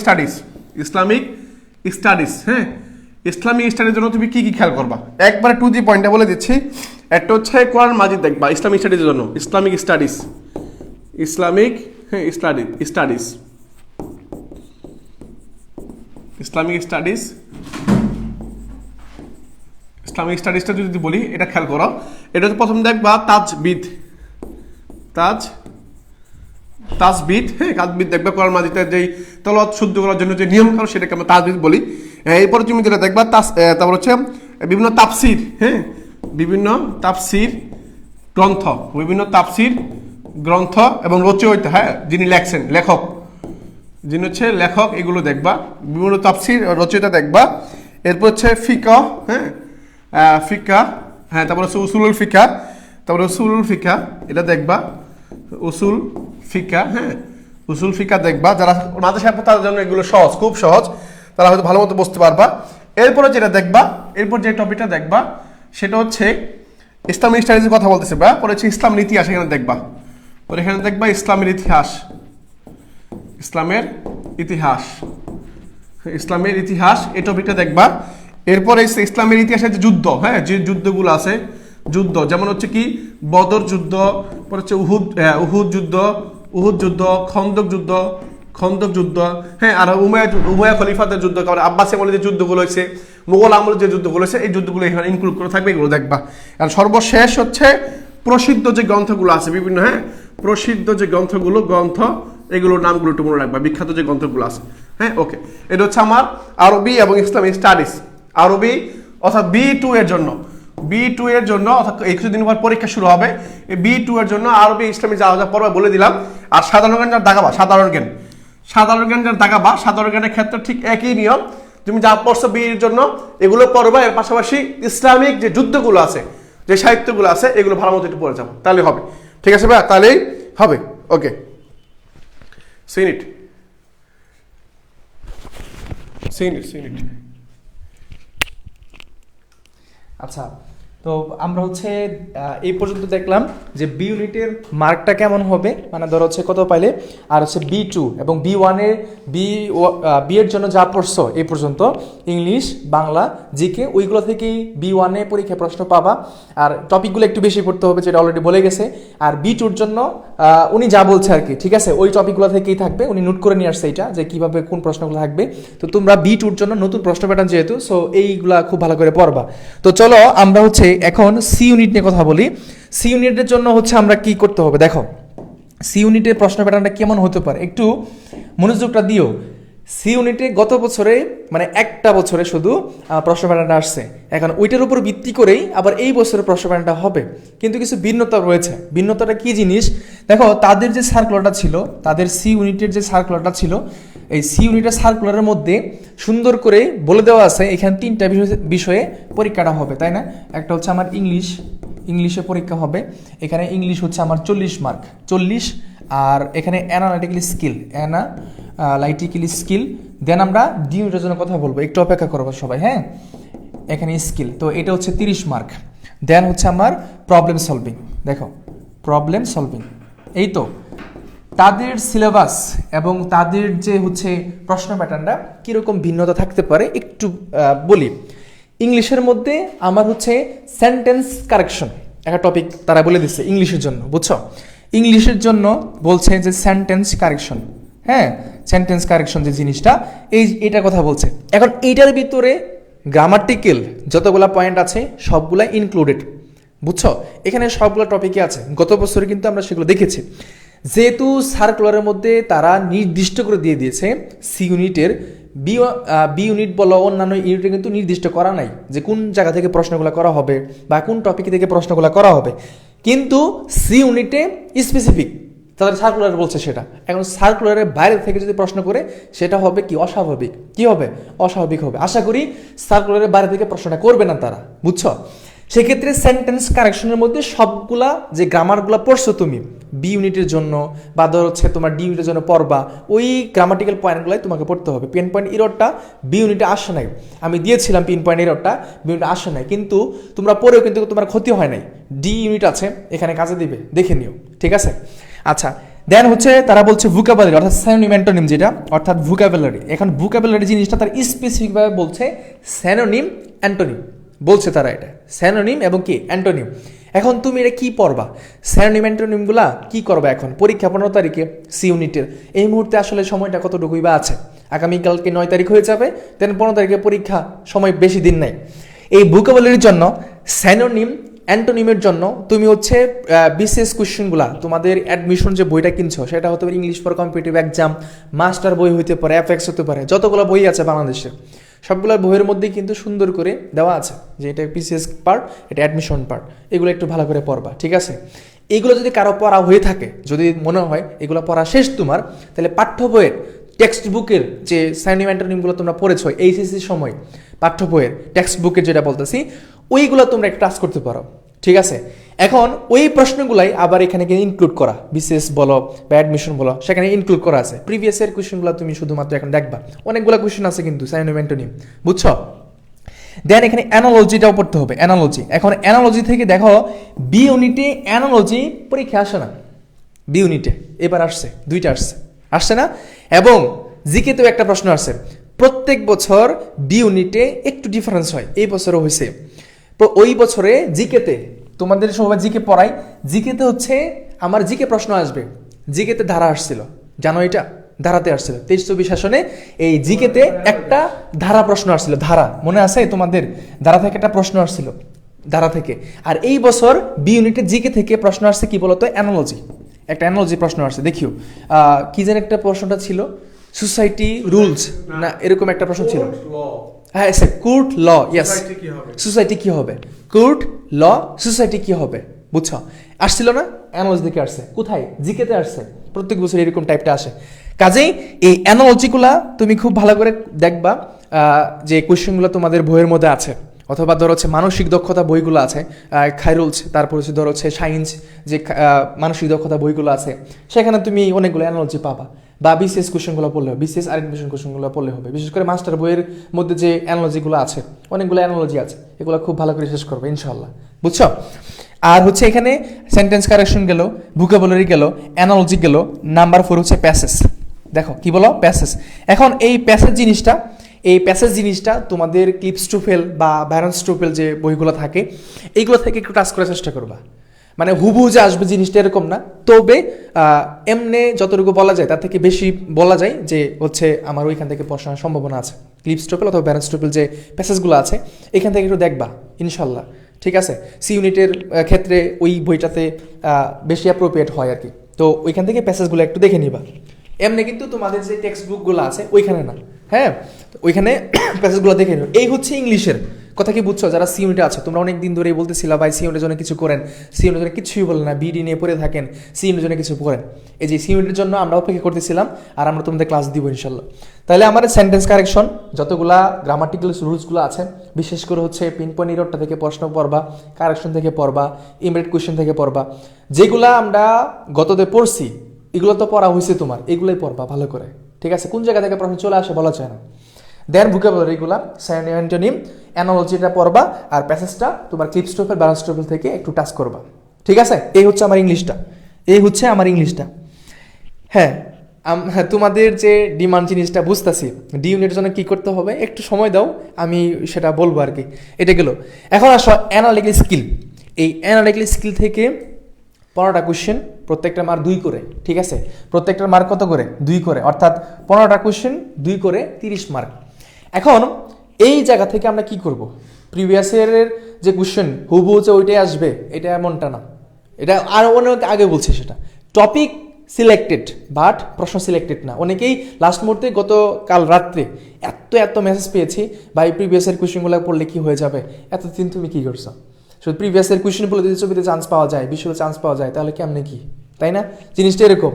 স্টাডিজ হ্যাঁ ইসলামিক স্টাডির জন্য তুমি কি খেয়াল করবা একবারে টু দি পয়েন্টে বলে দিচ্ছি একটা হচ্ছে কোরআন মাজিদ দেখবা ইসলামিক স্টাডিজের জন্য ইসলামিক স্টাডিজ ইসলামিক স্টাডিজটা যদি বলি এটা খেয়াল করো এটা হচ্ছে প্রথম দেখবা তাজবিদ হ্যাঁ তাজবিদ দেখবা কোরআন মাজিদের যেই তেলাওয়াত শুদ্ধ করার জন্য যে নিয়ম কানুন সেটাকে আমরা তাজবিদ বলি এরপরে তুমি যেটা দেখবা তারপর হচ্ছে বিভিন্ন তাফসির হ্যাঁ বিভিন্ন তাফসির গ্রন্থ এবং রচয়িতা হ্যাঁ যিনি লেখছেন যিনি হচ্ছে লেখক এগুলো দেখবা বিভিন্ন তাফসির রচয়িতা দেখবা এরপর হচ্ছে ফিকা হ্যাঁ তারপর হচ্ছে উসুলুল ফিকা এটা দেখবা উসুল ফিকা দেখবা যারা মাদ্রাসায় পড়ে তাদের জন্য এগুলো খুব সহজ তারা হয়তো ভালো মতো বুঝতে পারবা এরপরে যেটা দেখবা এরপর যে টপিকটা দেখবা সেটা হচ্ছে ইসলামিক স্টাডিজের কথা বলতেছে বা পরে হচ্ছে ইসলামের ইতিহাস এখানে দেখবা পরে এখানে দেখবা ইসলামের ইতিহাস এই টপিকটা দেখবা এরপরে ইসলামের ইতিহাসে যে যুদ্ধ, হ্যাঁ, যে যুদ্ধগুলো আছে, যুদ্ধ যেমন হচ্ছে কি বদর যুদ্ধ, পর হচ্ছে উহুদ যুদ্ধ, খন্দক যুদ্ধ, হ্যাঁ, আর উমাইয়া খলিফাদের যুদ্ধ, আব্বাসী আমলে যে যুদ্ধগুলো হয়েছে, মোগল আমলে যে যুদ্ধগুলো হয়েছে, এই যুদ্ধগুলো এখানে ইনক্লুড করে থাকবে, এগুলো দেখবা। আর সর্বশেষ হচ্ছে প্রসিদ্ধ যে গ্রন্থগুলো আছে বিভিন্ন, হ্যাঁ, প্রসিদ্ধ যে গ্রন্থ এগুলোর নামগুলো একটু মনে রাখবা, বিখ্যাত যে গ্রন্থগুলো আছে, হ্যাঁ। ওকে, এটা হচ্ছে আমার আরবি এবং ইসলামিক স্টাডিজ, আরবি অর্থাৎ B2 এর জন্য অর্থাৎ এই কিছুদিন পর পরীক্ষা শুরু হবে, এই B2 এর জন্য আরবি ইসলামী যা যা পড়বে বলে দিলাম। আর সাধারণ জ্ঞান যারা দাগাবা, সাধারণ জ্ঞানের ক্ষেত্রে ঠিক একই নিয়ম, তুমি যা পড়ছো B এর জন্য এগুলো পড়বা, এর পাশাপাশি ইসলামিক যে যুদ্ধগুলো আছে, যে সাহিত্যগুলো আছে, এগুলো ভালো মতো একটু পড়ে যাবো, তাহলে হবে। ঠিক আছে ভাই, তাহলেই হবে। ওকে, সিন ইট। আচ্ছা, তো আমরা হচ্ছে এই পর্যন্ত দেখলাম যে বি ইউনিটের মার্কটা কেমন হবে, মানে ধরো হচ্ছে কত পাইলে, আর হচ্ছে B2 এবং B1 এর বি এর জন্য যা পড়ছো এই পর্যন্ত, ইংলিশ, বাংলা, জিকে, ওইগুলো থেকেই B1 এ পরীক্ষায় প্রশ্ন পাবা। আর টপিকগুলো একটু বেশি পড়তে হবে, যেটা অলরেডি বলে গেছে। আর B2-র জন্য উনি যা বলছে আর কি, ঠিক আছে, ওই টপিকগুলো থেকেই থাকবে, উনি নোট করে নিয়ে আসছে এটা, যে কিভাবে কোন প্রশ্নগুলো থাকবে। তো তোমরা B2-র জন্য নতুন প্রশ্ন প্যাটার্ন যেহেতু, সো এইগুলা খুব ভালো করে পড়বা। তো চলো আমরা হচ্ছে এখন সি ইউনিট নিয়ে কথা বলি। সি ইউনিটের জন্য হচ্ছে আমরা কি করতে হবে, দেখো সি ইউনিটের প্রশ্ন প্যাটার্নটা কেমন হতে পারে, একটু মনোযোগটা দিও। সি ইউনিটে গত বছরে মানে একটা বছরে শুধু প্রশ্ন প্যাটার্নটা আসছে, এখন ওইটার উপর ভিত্তি করেই আবার এই বছরের প্রশ্ন প্যাটার্নটা হবে, কিন্তু কিছু ভিন্নতা রয়েছে। ভিন্নতাটা কি জিনিস, দেখো তাদের যে সার্কুলারটা ছিল, তাদের সি ইউনিটের যে সার্কুলারটা ছিল, এই সি ইউনিটের সার্কুলারের মধ্যে সুন্দর করে বলে দেওয়া আছে এখানে 3টা বিষয়ে পরীক্ষাটা হবে, তাই না? একটা হচ্ছে আমার ইংলিশে পরীক্ষা হবে, এখানে ইংলিশ হচ্ছে আমার 40 মার্ক, 40। আর এখানে অ্যানালাইটিক্যালি স্কিল, দেন আমরা ডি ইউনিটের জন্য কথা বলবো, একটু অপেক্ষা করবো সবাই, হ্যাঁ। এখানে স্কিল, তো এটা হচ্ছে 30 মার্ক। দেন হচ্ছে আমার প্রবলেম সলভিং, দেখো প্রবলেম সলভিং, এই তো তাদের সিলেবাস এবং তাদের যে হচ্ছে প্রশ্ন প্যাটার্নটা কীরকম ভিন্নতা থাকতে পারে একটু বলি। ইংলিশের মধ্যে আমার হচ্ছে সেন্টেন্স কারেকশন একটা টপিক তারা বলে দিচ্ছে ইংলিশের জন্য, বুঝছো? ইংলিশের জন্য বলছে যে সেন্টেন্স কারেকশন, হ্যাঁ, সেন্টেন্স কারেকশন যে জিনিসটা, এটার কথা বলছে। এখন এইটার ভিতরে গ্রামাটিক্যাল যতগুলা পয়েন্ট আছে সবগুলা ইনক্লুডেড, বুঝছো? এখানে সবগুলো টপিকই আছে, গত বছরে কিন্তু আমরা সেগুলো দেখেছি। যেহেতু সার্কুলারের মধ্যে তারা নির্দিষ্ট করে দিয়ে দিয়েছে সি ইউনিটের, বি ইউনিট বলো অন্যান্য ইউনিটে কিন্তু নির্দিষ্ট করা নাই যে কোন জায়গা থেকে প্রশ্নগুলো করা হবে বা কোন টপিক থেকে প্রশ্নগুলো করা হবে, কিন্তু সি ইউনিটে স্পেসিফিক তাদের সার্কুলার বলছে সেটা। এখন সার্কুলারের বাইরে থেকে যদি প্রশ্ন করে সেটা হবে কি অস্বাভাবিক, কি হবে অস্বাভাবিক হবে। আশা করি সার্কুলারের বাইরে থেকে প্রশ্নটা করবে না তারা, বুঝছো? সেক্ষেত্রে সেন্টেন্স কারেকশনের মধ্যে সবগুলা যে গ্রামারগুলো পড়ছো তুমি বি ইউনিটের জন্য বা ধর হচ্ছে তোমার ডি ইউনিটের জন্য পড়বা, ওই গ্রামাটিক্যাল পয়েন্টগুলাই তোমাকে পড়তে হবে। পিন পয়েন্ট এররটা বি ইউনিটে আসে নাই, আমি দিয়েছিলাম পিন পয়েন্ট এররটা, বি ইউনিটে আসে নাই, কিন্তু তোমরা পড়েও কিন্তু তোমার ক্ষতি হয় নাই। ডি ইউনিট আছে এখানে কাজে দিবে, দেখে নিও, ঠিক আছে? আচ্ছা, দেন হচ্ছে তারা বলছে ভোকাবুলারি অর্থাৎ স্যানোনিম অ্যান্টোনিম, যেটা অর্থাৎ ভোকাবুলারি। এখন ভোকাবুলারি জিনিসটা তার স্পেসিফিকভাবে বলছে স্যানোনিম অ্যান্টোনিম বলছে তারা, এটা স্যানোনিম এবং কি অ্যান্টোনিম। এখন তুমি এটা কি পড়বা, স্যানোনিম অ্যান্টোনিমগুলা কি করবা? এখন পরীক্ষা 15 তারিখে সি ইউনিটের, এই মুহূর্তে আসলে সময়টা কতটুকুই বা আছে, আগামীকালকে 9 তারিখ হয়ে যাবে, দেন 15 তারিখে পরীক্ষা, সময় বেশি দিন নাই। এই ভোকাবুলারির জন্য স্যানোনিম অ্যান্টোনিমের জন্য তুমি হচ্ছে বিশেষ কোশ্চেনগুলা, তোমাদের অ্যাডমিশন যে বইটা কিনছো সেটা হতে পারে English for competitive exam, master বই হতে পারে, এফএক্স হতে পারে, যতগুলো বই আছে বাংলাদেশে সবগুলো বইয়ের মধ্যেই কিন্তু সুন্দর করে দেওয়া আছে যে এটা পিসিএস পার্ট, এটা অ্যাডমিশন পার্ট, এগুলো একটু ভালো করে পড়বা, ঠিক আছে? এইগুলো যদি কারো পড়া হয়ে থাকে, যদি মনে হয় এগুলো পড়া শেষ তোমার, তাহলে পাঠ্য বইয়ের টেক্সট বুকের যে স্যানোনিম অ্যান্টোনিমগুলো তোমরা পড়েছো এইচএসসির সময়, পাঠ্য বইয়ের টেক্সট বুকের যেটা বলতেছি, ওইগুলো তোমরা একটু টাচ করতে পারো, ঠিক আছে? এখন ওই প্রশ্নগুলাই আবার এখানে ইনক্লুড করা, বিসিএস বলো বা অ্যাডমিশন বলো, সেখানে ইনক্লুড করা আছে। প্রিভিয়াস ইয়ার কোয়েশ্চেনগুলো তুমি শুধুমাত্র এখন দেখবা, অনেকগুলো কোয়েশ্চেন আছে কিন্তু স্যানোনিম অ্যান্টোনিম, বুঝছো? দেন এখানে অ্যানালজিটাও পড়তে হবে, অ্যানালজি। এখন অ্যানালজি থেকে দেখো বি ইউনিটে অ্যানালজি পরীক্ষা আসে না, বি ইউনিটে এবার আসছে, 2টা আসছে না? এবং জিকেতেও একটা প্রশ্ন আসছে, প্রত্যেক বছর বি ইউনিটে একটু ডিফারেন্স হয়, এই বছরও হয়েছে। তো ওই বছরে জিকেতে তোমাদের সবাই জিকে পড়াই, জিকেতে হচ্ছে আমার জিকে প্রশ্ন আসবে, জিকেতে ধারা আসছিল, জানো এটা ধারাতে আসছিল 23-24 শাসনে এই জিকেতে একটা ধারা প্রশ্ন আসছিল, ধারা মনে আছে তোমাদের? ধারা থেকে একটা প্রশ্ন আসছিল, ধারা থেকে। আর এই বছর বি ইউনিটের জিকে থেকে প্রশ্ন আসছে কি বলতো, অ্যানালজি, একটা অ্যানালজি প্রশ্ন আসছে। দেখিও কি যেন একটা প্রশ্নটা ছিল, সোসাইটি রুলস না এরকম একটা প্রশ্ন ছিল। হ্যাঁ কোর্ট ল, ইয়েস, সোসাইটি কি হবে, কোর্ট ল সোসাইটি কি হবে, বুঝছো? আসছিল না, অ্যানালজি থেকে আসছে। কোথায়? জিকেতে আসছে। প্রত্যেক বছর এরকম টাইপটা আসে। কাজেই এই অ্যানালজিগুলা তুমি খুব ভালো করে দেখবা, যে কোয়েশ্চেনগুলো তোমাদের বইয়ের মধ্যে আছে, অথবা ধরো হচ্ছে মানসিক দক্ষতা বইগুলো আছে, খাইরুলস, তারপর হচ্ছে ধরো হচ্ছে সায়েন্স যে মানসিক দক্ষতা বইগুলো আছে, সেখানে তুমি অনেকগুলো অ্যানালজি পাবা। বা বিসিএস কোয়েশ্চেনগুলো পড়লে হবে, বিসিএস আর অ্যাডমিশন কোয়েশ্চেনগুলো পড়লে হবে। বিশেষ করে মাস্টার বইয়ের মধ্যে যে অ্যানালজিগুলো আছে, অনেকগুলো অ্যানালজি আছে, এগুলো খুব ভালো করে শেষ করবে ইনশাল্লাহ, বুঝছো? আর হচ্ছে এখানে সেন্টেন্স কারেকশন গেল, ভোকাবুলারি গেল, অ্যানালজি গেল, নাম্বার 4 হচ্ছে প্যাসেজ। দেখো কি বলো, প্যাসেজ। এখন এই প্যাসেজ জিনিসটা, এই প্যাসেজ জিনিসটা তোমাদের ক্লিপস টু ফেল বা ব্যারান্স টু ফেল যে বইগুলো থাকে, এইগুলো থেকে একটু টাচ করার চেষ্টা করবা। মানে হুবহু যে আসবে জিনিসটা এরকম না, তবে এমনি যতটুকু বলা যায় তার থেকে বেশি বলা যায় যে হচ্ছে আমার ওইখান থেকে পড়াশোনার সম্ভাবনা আছে। ক্লিপস টু ফেল অথবা ব্যারান্স টু ফেল যে প্যাসেজগুলো আছে, এখান থেকে একটু দেখবা ইনশাল্লাহ, ঠিক আছে? সি ইউনিটের ক্ষেত্রে ওই বইটাতে বেশি অ্যাপ্রোপ্রিয়েট হয় আর কি। তো ওইখান থেকে প্যাসেজগুলো একটু দেখে নিবা। এমনি কিন্তু তোমাদের যে টেক্সট বুকগুলো আছে ওইখানে না, হ্যাঁ, ওইখানে প্যাসেজগুলো দেখে নিও। এই হচ্ছে ইংলিশের কথা, কি বুঝছো? যারা সি ইউনিটে আছে, তোমরা অনেক দিন ধরেই বলতেছিলা ভাই সি ইউনিটের জন্য কিছু করেন, সি ইউনিটের জন্য কিছুই বলেন না, বিডি নিয়ে পড়ে থাকেন, সি ইউনিটের জন্য কিছু করেন। এই যে সি ইউনিটের জন্য আমরা অপেক্ষা করতেছিলাম, আর আমরা তোমাদের ক্লাস দিব ইনশাল্লাহ। তাহলে আমাদের সেন্টেন্স কারেকশন যতগুলা গ্রামাটিক্যাল রুলসগুলো আছে, বিশেষ করে হচ্ছে পিন পয়েন্ট ইরোডটা থেকে প্রশ্ন পড়বা, কারেকশন থেকে পড়বা, ইমরেট কোয়েশ্চেন থেকে পড়বা। যেগুলা আমরা গততে পড়ছি এগুলো তো পড়া হয়েছে তোমার, এগুলোই পড়বা ভালো করে, ঠিক আছে? কোন জায়গা থেকে প্রশ্ন চলে আসে বলা যায় না। দেন ভোকাবুলারিগুলা, অ্যান্টোনিম, অ্যানালজিটা পড়বা, আর প্যাসেজটা তোমার clips to fail, balance to fail থেকে একটু টাচ করবা, ঠিক আছে? এই হচ্ছে আমার ইংলিশটা, এই হচ্ছে আমার ইংলিশটা। হ্যাঁ, হ্যাঁ, তোমাদের যে ডিমান্ড জিনিসটা বুঝতেছি, ডি ইউনিটের জন্য কী করতে হবে একটু সময় দাও, আমি সেটা বলবো আর কি। এটা গেল। এখন আসো অ্যানালিটিক্যাল স্কিল। এই অ্যানালিটিক্যাল স্কিল থেকে 15টা কোয়েশ্চেন, প্রত্যেকটা মার্ক 2 করে, ঠিক আছে? প্রত্যেকটার মার্ক কত করে? 2 করে, অর্থাৎ 15টা কোয়েশ্চেন 2 করে 30 মার্ক। এখন এই জায়গা থেকে আমরা কি করব? প্রিভিয়াস ইয়ারের যে কোয়েশ্চেন হুবহু যে ওইটাই আসবে এটা এমনটা না, এটা আর অনেক আগে বলছি, সেটা টপিক সিলেক্টেড বাট প্রশ্ন সিলেক্টেড না। অনেকেই লাস্ট মুহূর্তে গতকাল রাত্রে এত মেসেজ পেয়েছি, ভাই প্রিভিয়াস ইয়ার কোয়েশ্চেনগুলো পড়লে কি হয়ে যাবে, এতদিন তুমি কি করছো? শুধু প্রিভিয়াস ইয়ার কোয়েশ্চেন বলে যদি ছবিতে চান্স পাওয়া যায়, বিশ্বতে চান্স পাওয়া যায়, তাহলে কেমনে কি, তাই না? জিনিসটা এরকম।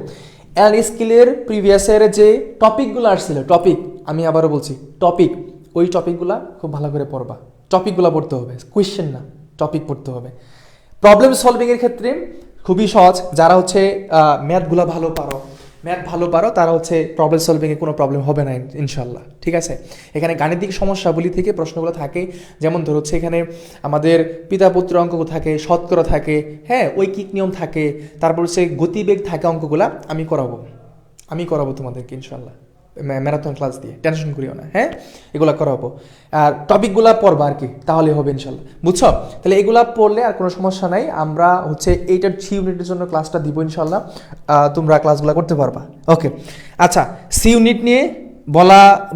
অ্যানালিটিক্যাল স্কিলের প্রিভিয়াস ইয়ারের যে টপিকগুলো আসছিল, টপিক, আমি আবারও বলছি টপিক, ওই টপিকগুলো খুব ভালো করে পড়বা। টপিকগুলো পড়তে হবে, কোয়েশ্চেন না, টপিক পড়তে হবে। প্রবলেম সলভিংয়ের ক্ষেত্রে খুবই সহজ, যারা হচ্ছে ম্যাথগুলো ভালো পারো তারা হচ্ছে প্রবলেম সলভিংয়ে কোনো প্রবলেম হবে না ইনশাল্লাহ, ঠিক আছে? এখানে গাণিতিক সমস্যাবলী থেকে প্রশ্নগুলো থাকে, যেমন ধরো হচ্ছে এখানে আমাদের পিতা পুত্র অঙ্ক থাকে, শতকরা থাকে, হ্যাঁ, ঐকিক নিয়ম থাকে, তারপর হচ্ছে গতিবেগ থাকে, অঙ্কগুলা আমি করাবো তোমাদেরকে ইনশাল্লাহ, ম্যারাথন ক্লাস দিয়ে, টেনশন করিও না, হ্যাঁ, এগুলা করাবো। আর টপিকগুলা পড়বা আর কি, তাহলে হবে ইনশাল্লাহ, বুঝছো? তাহলে এগুলা পড়লে আর কোনো সমস্যা নাই। আমরা হচ্ছে এইটার 3 ইউনিটের জন্য ক্লাসটা দিব ইনশাল্লাহ, তোমরা ক্লাসগুলো করতে পারবা। ওকে, আচ্ছা, সি ইউনিট নিয়ে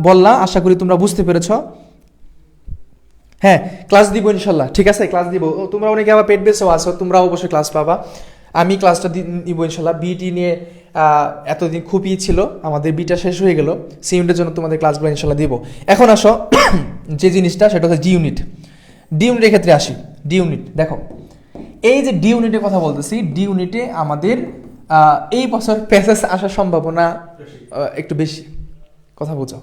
বললাম, আশা করি তোমরা বুঝতে পেরেছো। হ্যাঁ, ক্লাস দিব ইনশাল্লাহ, ঠিক আছে? ক্লাস দিব। তোমরা অনেকে আবার পেড বেসও আছো, তোমরা অবশ্যই ক্লাস পাবা। আমি ক্লাসটা দিব ইনশাল্লাহ। বিটি নিয়ে এতদিন খুবই ছিল, আমাদের বিটা শেষ হয়ে গেল, সি ইউনিটের জন্য তোমাদের ক্লাসগুলো ইনশাল্লাহ দিব। এখন আসো যে জিনিসটা, সেটা হচ্ছে ডি ইউনিট। ডি ইউনিটের ক্ষেত্রে আসি। ডি ইউনিট দেখো, এই যে ডি ইউনিটের কথা বলতেছি, ডি ইউনিটে আমাদের এই বছর প্যাসেজ আসার সম্ভাবনা একটু বেশি, কথা বোঝো,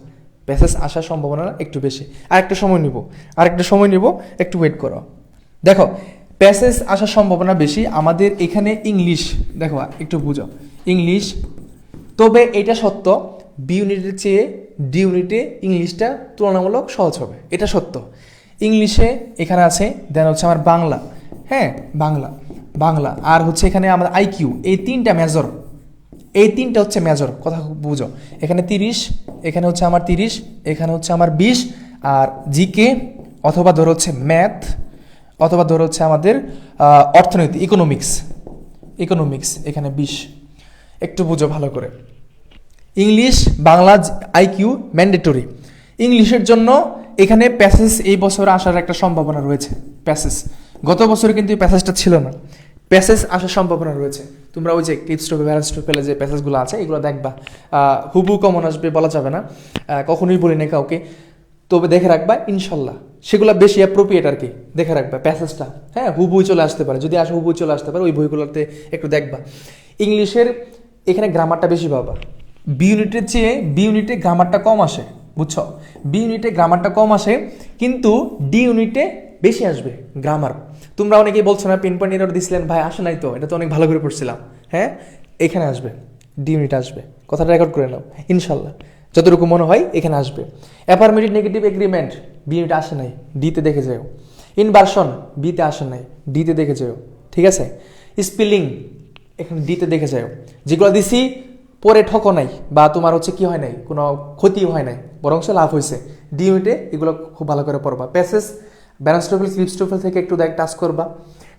প্যাসেজ আসার সম্ভাবনা একটু বেশি। আরেকটা সময় নিব, একটু ওয়েট করো। দেখো, প্যাসেজ আসার সম্ভাবনা বেশি আমাদের এখানে। ইংলিশ দেখো, একটু বুঝো, ইংলিশ, তবে এটা সত্য বি ইউনিটের চেয়ে ডি ইউনিটে ইংলিশটা তুলনামূলক সহজ হবে, এটা সত্য। ইংলিশে এখানে আছে, দেন হচ্ছে আমার বাংলা, হ্যাঁ, বাংলা, আর হচ্ছে এখানে আমাদের আইকিউ, এই 3টা মেজর, এই তিনটা হচ্ছে মেজর, কথা বুঝো। এখানে 30, এখানে হচ্ছে আমার 30, এখানে হচ্ছে আমার 20, আর জিকে অথবা ধরো হচ্ছে ম্যাথ, অথবা ধরো হচ্ছে আমাদের অর্থনীতি, ইকোনমিক্স এখানে 20। একটু বুঝো ভালো করে। English, Bangla, IQ mandatory. ইংলিশের জন্য এখানে প্যাসেজ এই বছর আসার একটা সম্ভাবনা রয়েছে। প্যাসেজ গত বছর কিন্তু এই প্যাসেজটা ছিল না, প্যাসেজ আসার সম্ভাবনা রয়েছে। তোমরা ওই যে ক্লিপস্টোপে ব্যালেন্সটোপেলে যে প্যাসেজগুলো আছে এগুলো দেখবা, হুবু কমন আসবে বলা যাবে না, কখনোই বলি না কাউকে, তবে দেখে রাখবা ইনশাল্লাহ সেগুলো বেশি অ্যাপ্রোপ্রিয়েট আর কি, দেখে রাখবা প্যাসেজটা। হ্যাঁ, হুবুই চলে আসতে পারে, যদি আসে হুবুই চলে আসতে পারে, ওই বইগুলোতে একটু দেখবা। ইংলিশের এখানে গ্রামারটা বেশি পাবা, বি ইউনিটের চেয়ে বি ইউনিটে গ্রামারটা কম আসে, বুঝছো? বি ইউনিটে গ্রামারটা কম আসে, কিন্তু ডি ইউনিটে বেশি আসবে গ্রামার। তোমরা অনেকেই বলছো না পিন পয়েন্ট এরর দিছিলেন ভাই, আসে নাই তো, এটা তো অনেক ভালো করে পড়ছিলাম। হ্যাঁ, এখানে আসবে, ডি ইউনিট আসবে, কথাটা রেকর্ড করে নাও ইনশাল্লাহ, যতটুকু মনে হয় এখানে আসবে। Affirmative negative agreement B unit আসে নাই, ডিতে দেখে যাও। ইনভার্সন বিতে আসে নাই, ডিতে দেখে যাও, ঠিক আছে? স্পেলিং এখানে ডিতে দেখে যাও। যেগুলো দিছি পরে ঠকো নাই, বা তোমার হচ্ছে কি হয় নাই, কোনো ক্ষতি হয় নাই, বরং লাভ হয়েছে, ডি ইউনিটে এগুলো খুব ভালো করে পড়বা। প্যাসেজ ব্যালেন্সটোফেল ক্লিপস্টোফেল থেকে একটু টাচ করবা।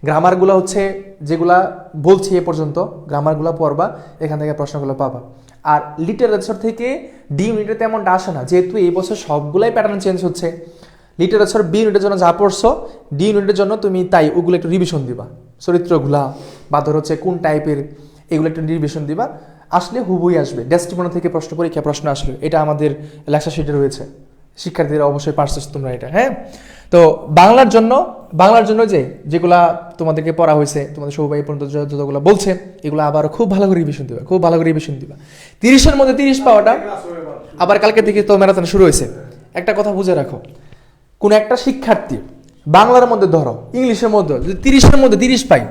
গ্রামারগুলো হচ্ছে যেগুলা বলছি এ পর্যন্ত, গ্রামারগুলো পড়বা, এখান থেকে প্রশ্নগুলো পাবা। আর লিটারেচার থেকে ডি ইউনিটে তেমনটা আসে না, যেহেতু এই বছর সবগুলাই প্যাটার্ন চেঞ্জ হচ্ছে। লিটারেচার বি ইউনিটের জন্য যা পড়ছো, ডি ইউনিটের জন্য তুমি তাই ওগুলো একটু রিভিশন দিবা, চরিত্রগুলা বা ধর হচ্ছে কোন টাইপের, এগুলো একটু রিভিশন দিবা। আসলে হুবই আসবে, ডেস্টিমোনো থেকে পরীক্ষা প্রশ্ন আসলে, এটা আমাদের লেকচার শিটে রয়েছে, শিক্ষার্থীরা অবশ্যই পারছো তোমরা এটা। হ্যাঁ, তো বাংলার জন্য যেগুলা তোমাদেরকে পড়া হয়েছে, তোমাদের সবাই পর্যন্ত যতগুলো বলছে, এগুলো আবার খুব ভালো করে রিভিশন দিবা, খুব ভালো করে রিভিশন দিবা। 30-এর মধ্যে 30 পাওয়াটা, আবার কালকে থেকে তো ম্যারাথন শুরু হয়েছে। একটা কথা বুঝে রাখো, কোন একটা শিক্ষার্থী বাংলার মধ্যে ধরো, ইংলিশের মধ্যে যদি 30-এর মধ্যে 30 পাই,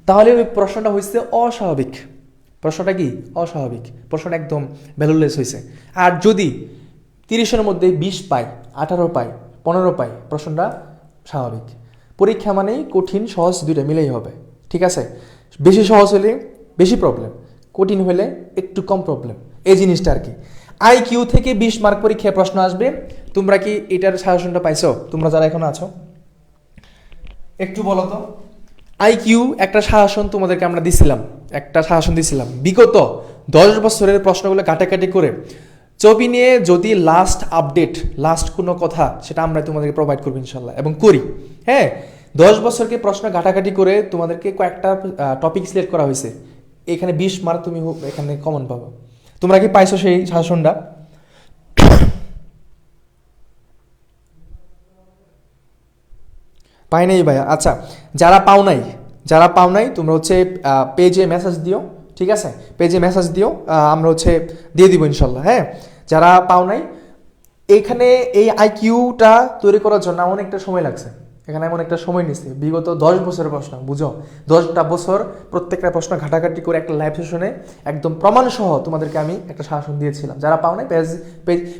তাহলে ওই প্রশ্নটা হয়েছে অস্বাভাবিক। প্রশ্নটা কি? অস্বাভাবিক, প্রশ্নটা একদম ভ্যালুলেস হয়েছে। আর যদি 30-এর মধ্যে 20 পাই, 18 পাই, 15 পাই, প্রশ্নটা স্বাভাবিক। পরীক্ষা মানেই কঠিন সহজ দুইটা মিলেই হবে, ঠিক আছে? বেশি সহজ হলে বেশি প্রবলেম, কঠিন হলে একটু কম প্রবলেম, এই জিনিসটা আর কি। আইকিউ থেকে 20 মার্ক পরীক্ষায় প্রশ্ন আসবে। তোমরা কি এটার সাজেশনটা পাইছো? তোমরা যারা এখন আছো একটু বলো তো। আইকিউ একটা সাজেশন তোমাদেরকে আমরা দিছিলাম, বিগত 10 বছরের প্রশ্নগুলো কাটাকাটি করে চবি নিয়ে যদি লাস্ট কোনো কথা, সেটা আমরা তোমাদেরকে প্রোভাইড করবো ইনশাল্লাহ, এবং করি। হ্যাঁ, 10 বছরকে প্রশ্ন ঘাটাঘাটি করে তোমাদেরকে কয়েকটা টপিক সিলেক্ট করা হয়েছে, এখানে 20 মার্ক তুমি এখানে কমন পাবো। তোমরা কি পাইছো সেই সাজেশনটা? পাই নাই ভাইয়া? আচ্ছা, যারা পাও নাই তোমরা হচ্ছে পেজে মেসেজ দিও, ঠিক আছে? পেজে মেসেজ দিও, আমরা হচ্ছে দিয়ে দিব ইনশাল্লাহ। হ্যাঁ, যারা পাও নাই, এইখানে এই আইকিউটা তৈরি করার জন্য অনেকটা সময় লাগছে, এখানে এমন একটা সময় নিচ্ছে, বিগত 10 বছরের প্রশ্ন, বুঝো, 10টা বছর প্রত্যেকটা প্রশ্ন ঘাটাঘাটি করে একটা লাইভ সেশনে একদম প্রমাণ সহ তোমাদেরকে আমি একটা সাজেশন দিয়েছিলাম। যারা পাও নাই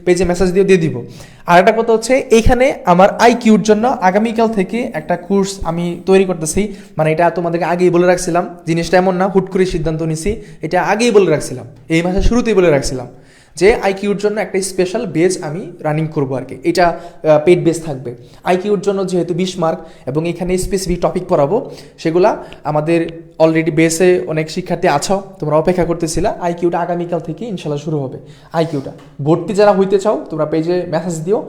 পেজে মেসেজ দিয়ে দিব। আর একটা কথা হচ্ছে, এইখানে আমার আইকিউর জন্য আগামীকাল থেকে একটা কোর্স আমি তৈরি করতেছি, মানে এটা তোমাদেরকে আগেই বলে রাখছিলাম, জিনিসটা এমন না হুট করে সিদ্ধান্ত নিছি, এটা আগেই বলে রাখছিলাম, এই মাসের শুরুতেই বলে রাখছিলাম যে আইকিউর জন্য একটা স্পেশাল বেজ আমি রানিং করবো আর কি। এটা পেড বেজ থাকবে আইকিউর জন্য, যেহেতু 20 মার্ক, এবং এখানে স্পেসিফিক টপিক পড়াবো, সেগুলা আমাদের অলরেডি বেসে অনেক শিক্ষার্থী আছো, তোমরা অপেক্ষা করতেছিলা। আইকিউটা আগামীকাল থেকে ইনশাল্লাহ শুরু হবে। আইকিউটা ভর্তি যারা হইতে চাও, তোমরা পেজে মেসেজ দিও,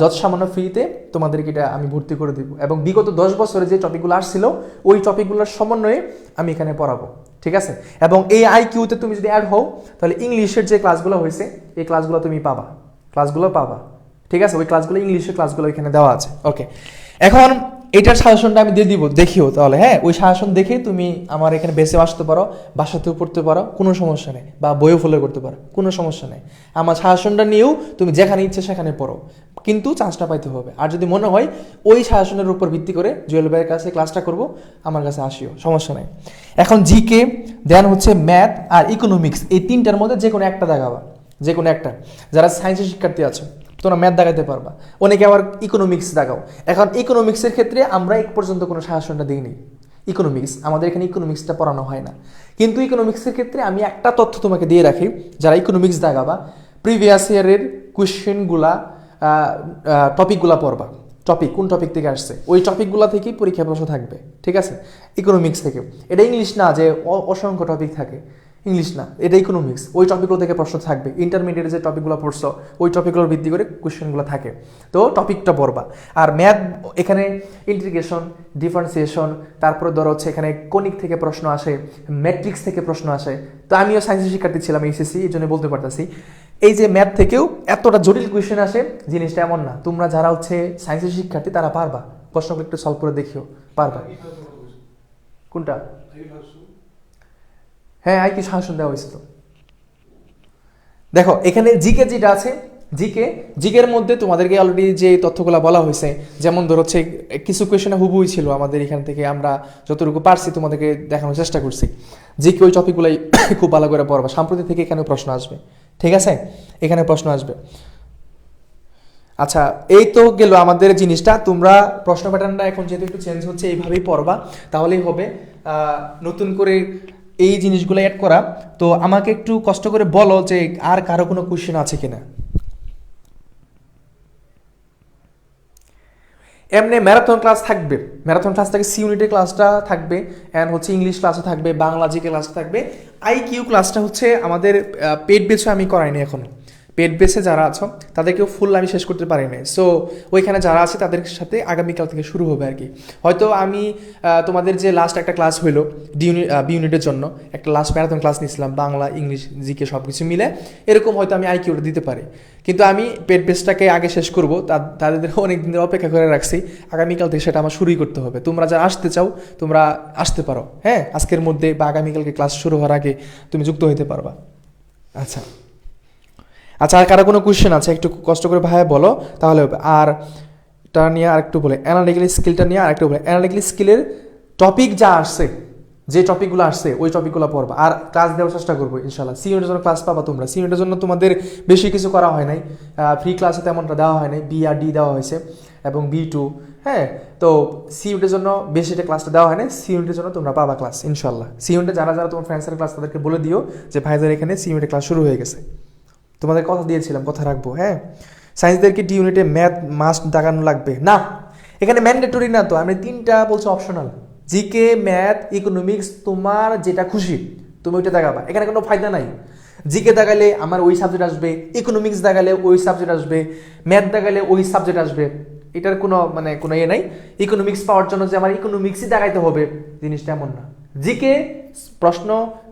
যত সামান্য ফ্রিতে তোমাদেরকে এটা আমি ভর্তি করে দিব, এবং বিগত 10 বছরে যে টপিকগুলো আসছিল ওই টপিকগুলোর সমন্বয়ে আমি এখানে পড়াবো, ঠিক আছে? এবং এই আইকিউতে তুমি যদি অ্যাড হও, তাহলে ইংলিশের যে ক্লাসগুলো হয়েছে এই ক্লাসগুলো তুমি পাবা, ঠিক আছে? ওই ক্লাসগুলো, ইংলিশের ক্লাসগুলো এখানে দেওয়া আছে। ওকে, এখন এটার সাজেশনটা আমি দিয়ে দিব, দেখিও তাহলে। হ্যাঁ, ওই সাজেশন দেখে তুমি আমার এখানে বেসে আসতে পারো, বাসাতেও পড়তে পারো, কোনো সমস্যা নেই, বা বইও ফলো করতে পারো, কোনো সমস্যা নেই। আমার সাজেশনটা নিয়েও তুমি যেখানে ইচ্ছে সেখানে পড়ো, কিন্তু চান্সটা পাইতে হবে। আর যদি মনে হয় ওই সাজেশনের উপর ভিত্তি করে জুয়েল ভাইয়ের কাছে ক্লাসটা করব, আমার কাছে আসিও, সমস্যা নেই। এখন জিকে, দেন হচ্ছে ম্যাথ আর ইকোনমিক্স, এই তিনটার মধ্যে যে কোনো একটা দেখাবা, যে কোনো একটা। যারা সায়েন্সের শিক্ষার্থী আছো তোমরা ম্যাথ দেখাতে পারবা, অনেকে আবার ইকোনমিক্স দেখাও। এখন ইকোনমিক্সের ক্ষেত্রে আমরা এক পর্যন্ত কোনো সাজেশনটা দিইনি, ইকোনমিক্স, আমাদের এখানে ইকোনমিক্সটা পড়ানো হয় না। কিন্তু ইকোনমিক্সের ক্ষেত্রে আমি একটা তথ্য তোমাকে দিয়ে রাখি, যারা ইকোনমিক্স দাগাবা প্রিভিয়াস ইয়ারের কোয়েশ্চেনগুলা টপিকগুলা পড়বা, কোন টপিক থেকে আসছে ওই টপিকগুলো থেকেই পরীক্ষা প্রশ্ন থাকবে, ঠিক আছে, ইকোনমিক্স থেকে। এটা ইংলিশ না যে অসংখ্য টপিক থাকে, ইংলিশ না, এটা ইকোনমিক্স, ওই টপিকগুলো থেকে প্রশ্ন থাকবে। ইন্টারমিডিয়েট যে টপিকগুলো পড়ছো ওই টপিকগুলোর ভিত্তি করে কোয়েশ্চেনগুলো থাকে, তো টপিকটা পড়বা। আর ম্যাথ এখানে ইন্টিগ্রেশন, ডিফারেন্সিয়েশন, তারপরে ধরো হচ্ছে এখানে কনিক থেকে প্রশ্ন আসে, ম্যাট্রিক্স থেকে প্রশ্ন আসে। তো আমিও সায়েন্সের শিক্ষার্থী ছিলাম এইচএসসি, এই জন্য বলতে পারতেছি এই যে ম্যাথ থেকেও এতটা জটিল কোয়েশ্চেন আসে, জিনিসটা এমন না। তোমরা যারা হচ্ছে সায়েন্সের শিক্ষার্থী তারা পারবা, প্রশ্নগুলো একটু সলভ করে দেখিও, পারবা। কোনটা? হ্যাঁ, আইকিউ সাজেশন দেওয়া হয়েছিল। দেখো এখানে জিকে যেটা আছে, জিকের মধ্যে তোমাদেরকে অলরেডি যে তথ্যগুলো বলা হয়েছে, যেমন ধর হচ্ছে কিছু কোয়েশনে হুবুই ছিল আমাদের এখান থেকে, আমরা যতটুকু পারছি তোমাদেরকে দেখানোর চেষ্টা করছি। জিকে ওই টপিকগুলাই খুব ভালো করে পড়বা, সাম্প্রতিক থেকে এখানে প্রশ্ন আসবে, ঠিক আছে, এখানে প্রশ্ন আসবে। আচ্ছা, এই তো গেল আমাদের জিনিসটা। তোমরা প্রশ্ন প্যাটার্নটা এখন যেহেতু একটু চেঞ্জ হচ্ছে, এইভাবেই পড়বা, তাহলেই হবে। নতুন করে এই জিনিসগুলো অ্যাড করা। তো আমাকে একটু কষ্ট করে বলো যে আর কারো কোনো কোশ্চেন আছে কিনা। এমনি ম্যারাথন ক্লাস থাকবে, ম্যারাথন ক্লাস থাকে, সি ইউনিটের ক্লাসটা থাকবে, অ্যান্ড হচ্ছে ইংলিশ ক্লাসও থাকবে, বাংলা জিকে ক্লাসটা থাকবে। আইকিউ ক্লাসটা হচ্ছে আমাদের পেড বেসে আমি করাইনি এখনো, পেড বেসে যারা আছো তাদেরকেও ফুল আমি শেষ করতে পারি নাই। সো ওইখানে যারা আছে তাদের সাথে আগামীকাল থেকে শুরু হবে আর কি। হয়তো আমি তোমাদের যে লাস্ট একটা ক্লাস হলো বি ইউনিটের জন্য একটা লাস্ট ম্যারাথন ক্লাস নিয়েছিলাম, বাংলা ইংলিশ জিকে সব কিছু মিলে, এরকম হয়তো আমি আইকিউটা দিতে পারি। কিন্তু আমি পেড বেসটাকে আগে শেষ করবো, তাদের অনেক দিনের অপেক্ষা করে রাখছি, আগামীকাল থেকে সেটা আমার শুরুই করতে হবে। তোমরা যারা আসতে চাও তোমরা আসতে পারো, হ্যাঁ, আজকের মধ্যে বা আগামীকালকে ক্লাস শুরু হওয়ার আগে তুমি যুক্ত হতে পারবা। আচ্ছা আচ্ছা, আর কারো কোনো কোয়েশ্চেন আছে একটু কষ্ট করে ভাইয়া বলো, তাহলে হবে। আর এটা নিয়ে আরেকটু বলে, অ্যানালিটিক্যাল স্কিলটা নিয়ে আরেকটু বলে, অ্যানালিটিক্যাল স্কিলের টপিক যা আসছে, যে টপিকগুলো আসছে ওই টপিকগুলো পড়বা, আর ক্লাস দেওয়ার চেষ্টা করবো ইনশাল্লাহ। সি ইউনিটের জন্য ক্লাস পাবা তোমরা, সি ইউনিটের জন্য তোমাদের বেশি কিছু করা হয় নাই, ফ্রি ক্লাসে তেমনটা দেওয়া হয় নাই, বি আর ডি দেওয়া হয়েছে এবং B2, হ্যাঁ। তো সি ইউনিটের জন্য বেশি এটা ক্লাসটা দেওয়া হয় না, সি ইউনিটের জন্য তোমরা পাবা ক্লাস ইনশাল্লাহ। সি ইউনিটে যারা যারা তোমার ফ্রেন্ডসের ক্লাস তাদেরকে বলে দিও যে ভাইদের এখানে সি ইউনিটের ক্লাস শুরু হয়ে গেছে, তোমাদের কথা দিয়েছিলাম, কথা রাখবো, হ্যাঁ। সায়েন্সদেরকে ডি ইউনিটে ম্যাথ মাস্ট দাগানো লাগবে না, এখানে ম্যান্ডেটরি না তো, আমি 3টা বলছি অপশনাল, জিকে, ম্যাথ, ইকোনমিক্স, তোমার যেটা খুশি তুমি ওইটা দাগাবা, এখানে কোনো ফায়দা নাই। জিকে দাগালে আমার ওই সাবজেক্ট আসবে, ইকোনমিক্স দাগালে ওই সাবজেক্ট আসবে, ম্যাথ দাগালে ওই সাবজেক্ট আসবে, এটার কোনো কোনো ইয়ে নাই। ইকোনমিক্স পাওয়ার জন্য যে আমার ইকোনমিক্সই দাগাইতে হবে জিনিসটা এমন না। জিকে প্রশ্ন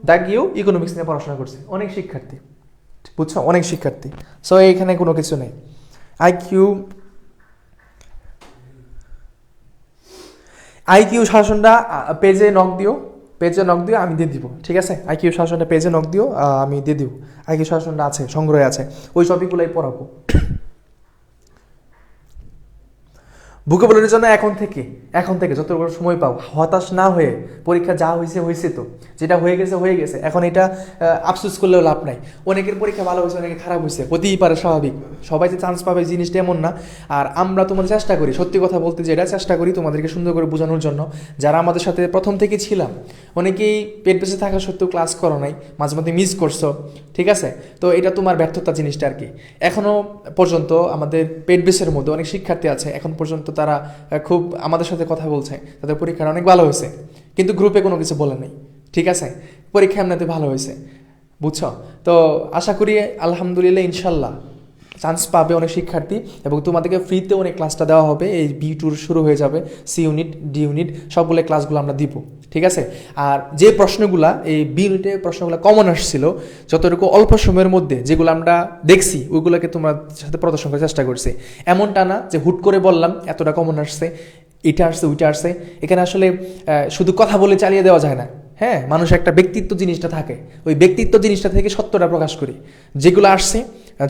দাগিয়েও ইকোনমিক্স নিয়ে পড়াশোনা করছে অনেক শিক্ষার্থী, বুঝছো, অনেক শিক্ষার্থী। সো এইখানে কোনো কিছু নেই। আইকিউ শাসনটা পেজে নক দিও, আমি দিয়ে দিব, ঠিক আছে। আইকিউ শাসনটা পেজে নক দিও, আমি দিয়ে দিব। আইকিউ শাসনটা আছে, সংগ্রহে আছে, ওই টপিকগুলোই পড়াবো। ভোকাবুলারির জন্য এখন থেকে যতটুকু সময় পাও, হতাশ না হয়ে, পরীক্ষা যা হয়েছে তো, যেটা হয়ে গেছে, এখন এটা আফসোস করলেও লাভ নাই। অনেকের পরীক্ষা ভালো হয়েছে, অনেকে খারাপ হয়েছে, হতেই পারে, স্বাভাবিক, সবাই যে চান্স পাবে জিনিসটা এমন না। আর আমরা তোমাদের চেষ্টা করি, সত্যি কথা বলতে যেটা চেষ্টা করি তোমাদেরকে সুন্দর করে বোঝানোর জন্য। যারা আমাদের সাথে প্রথম থেকে ছিলাম, অনেকেই পেট বেঁচে থাকা সত্ত্বেও ক্লাস করো নাই, মাঝে মধ্যে মিস করছো, ঠিক আছে, তো এটা তোমার ব্যর্থতা জিনিসটা আর কি। এখনও পর্যন্ত আমাদের পেট বেসের মধ্যে অনেক শিক্ষার্থী আছে, এখন পর্যন্ত তারা খুব আমাদের সাথে কথা বলছে, তাদের পরীক্ষাটা অনেক ভালো হয়েছে, কিন্তু গ্রুপে কোনো কিছু বলে নেই, ঠিক আছে, পরীক্ষা এমনিতে ভালো হয়েছে, বুঝছো। তো আশা করি আলহামদুলিল্লাহ ইনশাল্লাহ চান্স পাবে অনেক শিক্ষার্থী, এবং তোমাদেরকে ফ্রিতে অনেক ক্লাসটা দেওয়া হবে। এই B2 শুরু হয়ে যাবে, সি ইউনিট, ডি ইউনিট সবগুলো ক্লাসগুলো আমরা দিব, ঠিক আছে। আর যে প্রশ্নগুলা এই B ইউনিটে প্রশ্নগুলো কমন আসছিল, যতটুকু অল্প সময়ের মধ্যে যেগুলো আমরা দেখছি ওইগুলোকে তোমার সাথে প্রদর্শন করার চেষ্টা করছি। এমনটা না যে হুট করে বললাম এতটা কমন আসছে, এটা আসছে ওইটা আসছে, এখানে আসলে শুধু কথা বলে চালিয়ে দেওয়া যায় না, হ্যাঁ। মানুষের একটা ব্যক্তিত্ব জিনিসটা থাকে, ওই ব্যক্তিত্ব জিনিসটা থেকে সত্যটা প্রকাশ করি। যেগুলো আসছে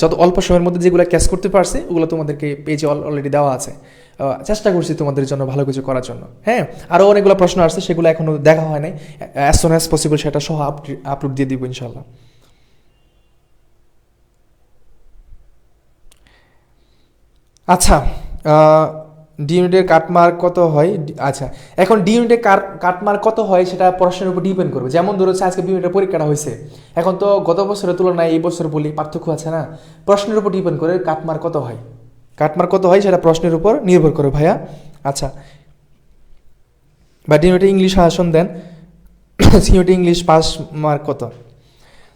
যত অল্প সময়ের মধ্যে যেগুলো ক্যাচ করতে পারছে ওগুলো তোমাদেরকে পেজে অলরেডি দেওয়া আছে। চেষ্টা করছি তোমাদের জন্য ভালো কিছু করার জন্য, হ্যাঁ। আরও অনেকগুলো প্রশ্ন আসছে, সেগুলো এখনও দেখা হয় নাই, অ্যাজ সুন অ্যাজ পসিবল সেটা সহ আপলোড দিয়ে দিব ইনশাল্লাহ। আচ্ছা, ডি ইউনিটের কাটমার্ক কত হয়? আচ্ছা, এখন ডি ইউনিটের কাটমার্ক কত হয় সেটা প্রশ্নের উপর ডিপেন্ড করবে। যেমন ধরো হচ্ছে আজকে বি ইউনিটের পরীক্ষাটা হয়েছে, এখন তো গত বছরের তুলনায় এই বছর বলি পার্থক্য আছে না, প্রশ্নের উপর ডিপেন্ড করে কাটমার্ক কত হয়। কাটমার্ক কত হয় সেটা প্রশ্নের উপর নির্ভর করে ভাইয়া। আচ্ছা, বা ডি ইউনিটে ইংলিশ শাসন দেন, সি ইউনিটে ইংলিশ পাস মার্ক কত?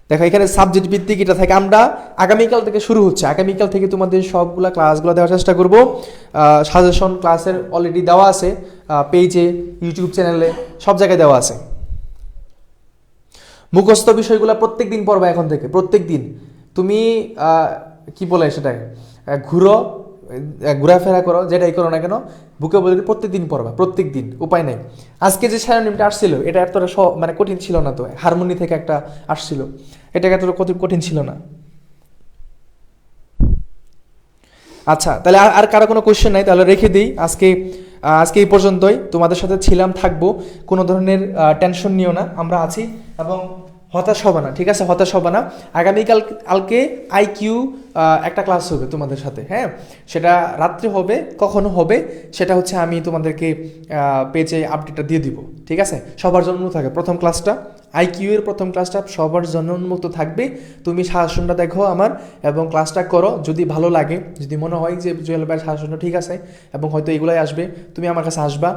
দেখো এখানে সাবজেক্ট ভিত্তিক এটা থাকে, আমরা আগামীকাল থেকে শুরু হচ্ছে, আগামীকাল থেকে তোমাদের সবগুলা ক্লাসগুলো দেওয়ার চেষ্টা করব। সাজেশন ক্লাসের অলরেডি দেওয়া আছে পেজে, ইউটিউব চ্যানেলে, সব জায়গায় দেওয়া আছে। মুখস্থ বিষয়গুলো প্রত্যেক দিন পড়বা এখন থেকে, প্রত্যেক দিন তুমি কি বলে সেটাই ঘোরাফেরা করো, যেটাই করো না কেন বুকে বলে প্রত্যেক দিন পড়বা, প্রত্যেক দিন, উপায় নাই। আজকে যে সারোনিমটা আসছিল এটা এতটা মানে কঠিন ছিল না, তো হারমোনি থেকে একটা আসছিল, এটা এতটা কঠিন ছিল না। আচ্ছা, তাহলে আর কারো কোনো কোয়েশ্চেন নাই, তাহলে রেখে দিই। আজকে এই পর্যন্তই, তোমাদের সাথে ছিলাম, থাকবো, কোনো ধরনের টেনশন নিও না, আমরা আছি, এবং হতাশ হবে না, ঠিক আছে? হতাশ হবে না। আগামীকালকে আইকিউ একটা ক্লাস হবে তোমাদের সাথে, হ্যাঁ, সেটা রাত্রে হবে, কখনো হবে সেটা হচ্ছে আমি তোমাদেরকে পেজে আপডেটটা দিয়ে দিব, ঠিক আছে? সবার জন্য থাকে প্রথম ক্লাসটা, আইকিউ এর প্রথম ক্লাসটা সবার জন্য উন্মুক্ত থাকবে। তুমি সাজেশনটা দেখো আমার এবং ক্লাসটা করো, যদি ভালো লাগে, যদি মনে হয় যে জুয়েল ভাইয়ের সাজেশনটা ঠিক আছে এবং হয়তো এগুলাই আসবে, তুমি আমার কাছে আসবা।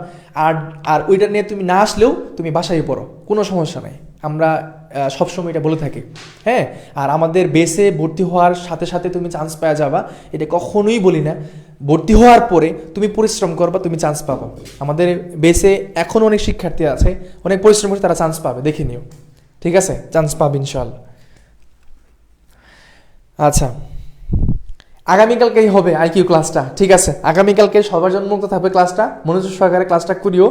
আর ওইটা নিয়ে তুমি না আসলেও তুমি বাসায় পড়ো, কোনো সমস্যা নাই, আমরা সবসময় এটা বলে থাকি, হ্যাঁ। আর আমাদের বেসে ভর্তি হওয়ার সাথে সাথে তুমি চান্স পাওয়া যাবা, এটা কখনোই বলি না। ভর্তি হওয়ার পরে তুমি পরিশ্রম করবা, তুমি চান্স পাবো। আমাদের বেসে এখন অনেক শিক্ষার্থী আছে, অনেক পরিশ্রম করে তারা চান্স পাবে, দেখে নিও, ঠিক আছে? চান্স পাবে ইনশাআল্লাহ। আচ্ছা, আগামীকালকেই হবে আইকিউ ক্লাসটা, ঠিক আছে? আগামীকালকে সবার জন্য মুক্ত থাকবে ক্লাসটা, মনোযোগ সহকারে ক্লাসটা করিও,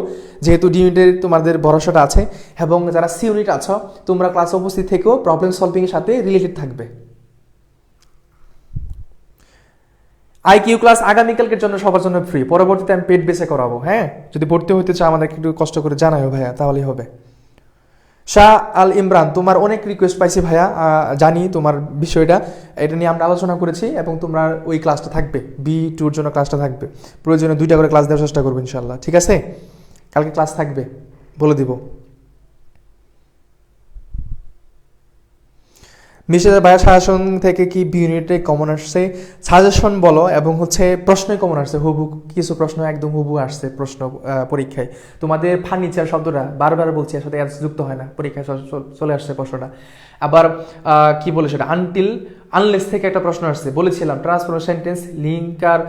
যেহেতু ডি ইউনিটের তোমাদের ভরসাটা আছে, এবং যারা সি ইউনিট আছো তোমরা ক্লাসে উপস্থিত থেকেও প্রবলেম সলভিং এর সাথে রিলেটেড থাকবে। আইকিউ ক্লাস আগামীকালকের জন্য সবার জন্য ফ্রি, পরবর্তীতে আমি পেড বেসে করাবো, হ্যাঁ। যদি ভর্তি হইতে চাও আমাদেরকে একটু কষ্ট করে জানাও ভাইয়া, তাহলেই হবে। শাহ আল ইমরান, তোমার অনেক রিকোয়েস্ট পাইছি ভাইয়া, জানি তোমার বিষয়টা, এটা নিয়ে আমরা আলোচনা করেছি, এবং তোমরা ওই ক্লাসটা থাকবে, B2 জন্য ক্লাসটা থাকবে, প্রয়োজনে 2টা করে ক্লাস দেওয়ার চেষ্টা করবো ইনশাল্লাহ, ঠিক আছে? কালকে ক্লাস থাকবে, বলে দিব। মিশের ভাইয়া সাজেশন থেকে কি বি ইউনিটে কমন আসছে? সাজেশন বলো এবং হচ্ছে প্রশ্নই কমন আসছে, হুবু কিছু প্রশ্ন একদম হুবু আসছে প্রশ্ন পরীক্ষায়। তোমাদের ফার্নিচার শব্দটা বারবার বলছি, এর সাথে যুক্ত হয় না, পরীক্ষায় চলে আসছে প্রশ্নটা। আবার কি বলে সেটা, আনলেস থেকে একটা প্রশ্ন আসছে, বলেছিলাম ট্রান্সফরমার সেন্টেন্স, লিঙ্কার,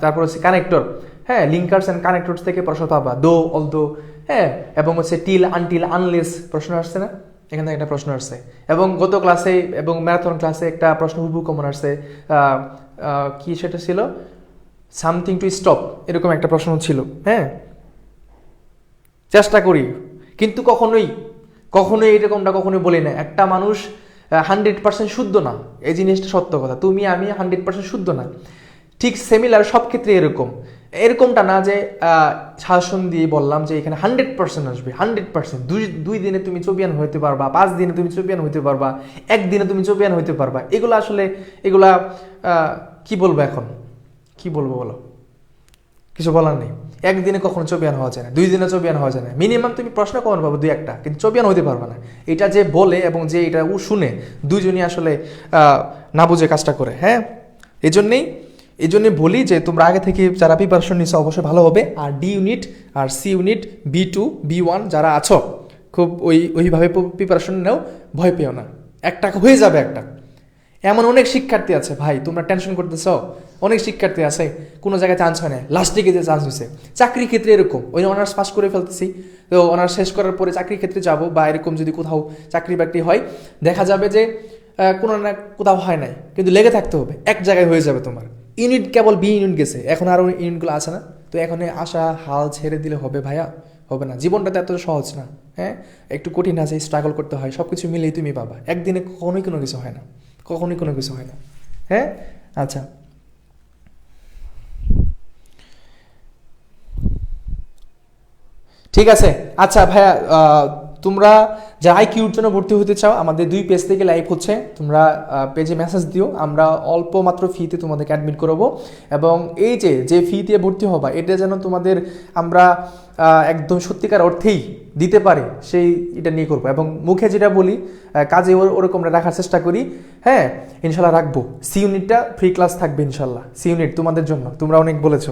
তারপর হচ্ছে কানেক্টর, হ্যাঁ, লিঙ্কার্স অ্যান্ড কানেক্টরস থেকে প্রশ্ন পাবা, দো, অলদো, হ্যাঁ, এবং হচ্ছে টিল, আনটিল, আনলেস প্রশ্ন আসছে না, এখান থেকে একটা প্রশ্ন আসছে। এবং গত ক্লাসে এবং ম্যারাথন ক্লাসে একটা প্রশ্ন হুবহু কমন আসছে, কি সেটা ছিল, সামথিং টু স্টপ, এরকম একটা প্রশ্ন ছিল, হ্যাঁ। চেষ্টা করি, কিন্তু কখনোই এরকমটা কখনোই বলি না, একটা মানুষ 100% শুদ্ধ না, এই জিনিসটা সত্য কথা, তুমি আমি 100% শুদ্ধ না, ঠিক সিমিলার সব ক্ষেত্রে এরকমটা না যে শাসন দিয়ে বললাম যে এখানে 100% আসবে, 100%, দুই দিনে তুমি চ্যাম্পিয়ন হইতে পারবা, 5 দিনে তুমি চ্যাম্পিয়ন হইতে পারবা, একদিনে তুমি চ্যাম্পিয়ন হইতে পারবা, এগুলা কি বলবো এখন, কি বলবো বলো, কিছু বলার নেই। একদিনে কখনো চ্যাম্পিয়ন হওয়া যায় না, 2 দিনে চ্যাম্পিয়ন হওয়া যায় না, মিনিমাম তুমি প্রশ্ন কমন পাবো 2-1টা, কিন্তু চ্যাম্পিয়ন হইতে পারবে না। এটা যে বলে এবং যে এটা শুনে দুইজনই আসলে না বুঝে কাজটা করে, হ্যাঁ। এই জন্যই বলি যে তোমরা আগে থেকে যারা প্রিপারেশন নিচ্ছ অবশ্যই ভালো হবে। আর ডি ইউনিট আর সি ইউনিট, B2 B1 যারা আছো খুব ওইভাবে প্রিপারেশন নাও, ভয় পেও না, একটা হয়ে যাবে একটা। এমন অনেক শিক্ষার্থী আছে ভাই, তোমরা টেনশন করতেছ, অনেক শিক্ষার্থী আছে কোনো জায়গায় চান্স হয় না, লাস্টে গিয়ে চান্স হয়েছে। চাকরির ক্ষেত্রে এরকম, ওই অনার্স পাস করে ফেলতেছি, তো অনার্স শেষ করার পরে চাকরির ক্ষেত্রে যাব, বা এরকম যদি কোথাও চাকরি বাকরি হয়, দেখা যাবে যে কোনো না কোথাও হয় নাই, কিন্তু লেগে থাকতে হবে, এক জায়গায় হয়ে যাবে তোমার। ইউনিট কেবল বি ইউনিট গেছে, এখন আরও ইউনিটগুলো আছে না, তো এখন আশা হাল ছেড়ে দিলে হবে ভাইয়া? হবে না, জীবনটা তো এত সহজ না, হ্যাঁ, একটু কঠিন আছে, স্ট্রাগল করতে হয়, সব কিছু মিলেই তুমি পাবা, একদিনে কখনোই কোনো কিছু হয় না, কখনোই কোনো কিছু হয় না, হ্যাঁ। আচ্ছা, ঠিক আছে। আচ্ছা ভাইয়া, তোমরা যারা আইকিউর জন্য ভর্তি হতে চাও, আমাদের 2 পেজ থেকে লাইভ হচ্ছে, তোমরা পেজে মেসেজ দিও, আমরা অল্প মাত্র ফিতে তোমাদেরকে অ্যাডমিট করবো। এবং এই যে ফি দিয়ে ভর্তি হবা, এটা যেন তোমাদের আমরা একদম সত্যিকার অর্থেই দিতে পারি, সেই এটা নিয়ে করবো। এবং মুখে যেটা বলি কাজে ওরকম রাখার চেষ্টা করি। হ্যাঁ, ইনশাল্লাহ রাখবো। সি ইউনিটটা ফ্রি ক্লাস থাকবে ইনশাল্লাহ, সি ইউনিট তোমাদের জন্য, তোমরা অনেক বলেছো।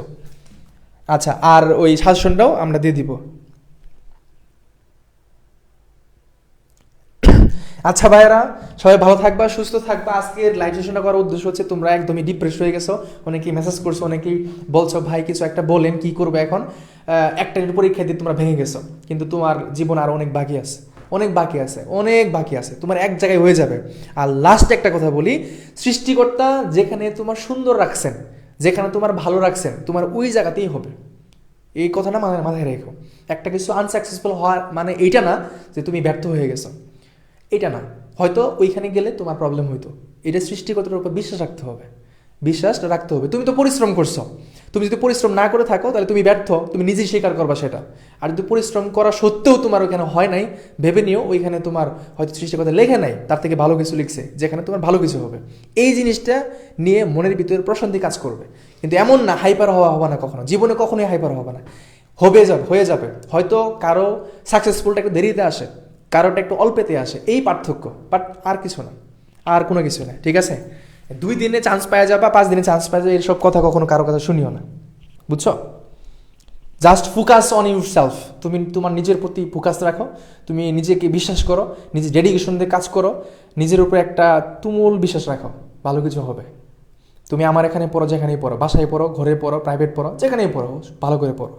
আচ্ছা, আর ওই সাজেশনটাও আমরা দিয়ে দিব। আচ্ছা ভাইয়েরা, সবাই ভালো থাকবা, সুস্থ থাকবা। আজকের লাইভ সেশনটা করার উদ্দেশ্য হচ্ছে তোমরা একদমই ডিপ্রেস হয়ে গেছো, অনেকেই মেসেজ করছো, অনেকেই বলছো ভাই কিছু একটা বলেন, কি করবে এখন। একটা পরীক্ষা দিয়ে তোমরা ভেঙে গেছো, কিন্তু তোমার জীবন আরো অনেক বাকি আছে, অনেক বাকি আছে, অনেক বাকি আছে, তোমার এক জায়গায় হয়ে যাবে। আর লাস্ট একটা কথা বলি, সৃষ্টিকর্তা যেখানে তোমার সুন্দর রাখছেন, যেখানে তোমার ভালো রাখছেন, তোমার ওই জায়গাতেই হবে। এই কথাটা মাথায় রেখো। একটা কিছু আনসাকসেসফুল হওয়ার মানে এইটা না যে তুমি ব্যর্থ হয়ে গেছো, এটা না, হয়তো ওইখানে গেলে তোমার প্রবলেম হইতো। এটা সৃষ্টিকর্তার উপর বিশ্বাস রাখতে হবে, বিশ্বাস রাখতে হবে। তুমি তো পরিশ্রম করছো, তুমি যদি পরিশ্রম না করে থাকো তাহলে তুমি ব্যর্থ, তুমি নিজেই স্বীকার করবা সেটা। আর যদি পরিশ্রম করা সত্ত্বেও তোমার ওইখানে হয় নাই, ভেবে নিও ওইখানে তোমার হয়তো সৃষ্টিকর্তা লেখে নাই, তার থেকে ভালো কিছু লিখছে, যেখানে তোমার ভালো কিছু হবে। এই জিনিসটা নিয়ে মনের ভিতরে প্রশান্তি কাজ করবে। কিন্তু এমন না হাইপার হওয়া না কখনো, জীবনে কখনোই হাইপার হবে না। হয়ে যাবে, হয়তো কারো সাকসেসফুলটা একটু দেরিতে আসে, কারোটা একটু অল্পেতে আসে, এই পার্থক্য, বাট আর কিছু না, আর কোনো কিছু না। ঠিক আছে, 2 দিনে চান্স পাওয়া যাবে, 5 দিনে চান্স পাওয়া যাবে, এইসব কথা কখনো কারো কথা শুনিও না, বুঝছো? Just focus on your self. তুমি তোমার নিজের প্রতি ফোকাস রাখো, তুমি নিজেকে বিশ্বাস করো, নিজের ডেডিকেশন দিয়ে কাজ করো, নিজের উপরে একটা তুমুল বিশ্বাস রাখো, ভালো কিছু হবে। তুমি আমার এখানে পড়ো, যেখানেই পড়ো, বাসায় পড়ো, ঘরে পড়ো, প্রাইভেট পড়ো, যেখানেই পড়ো, ভালো করে পড়ো।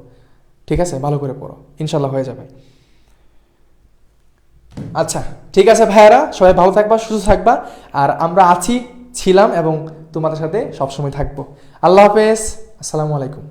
ঠিক আছে, ভালো করে পড়ো, ইনশাল্লাহ হয়ে যাবে। আচ্ছা ঠিক আছে ভাইয়ারা, সবাই ভালো থাকবা, সুস্থ থাকবা। আর আমরা ছিলাম এবং তোমাদের সাথে সবসময় থাকবো। আল্লাহ হাফেজ, আসসালামু আলাইকুম।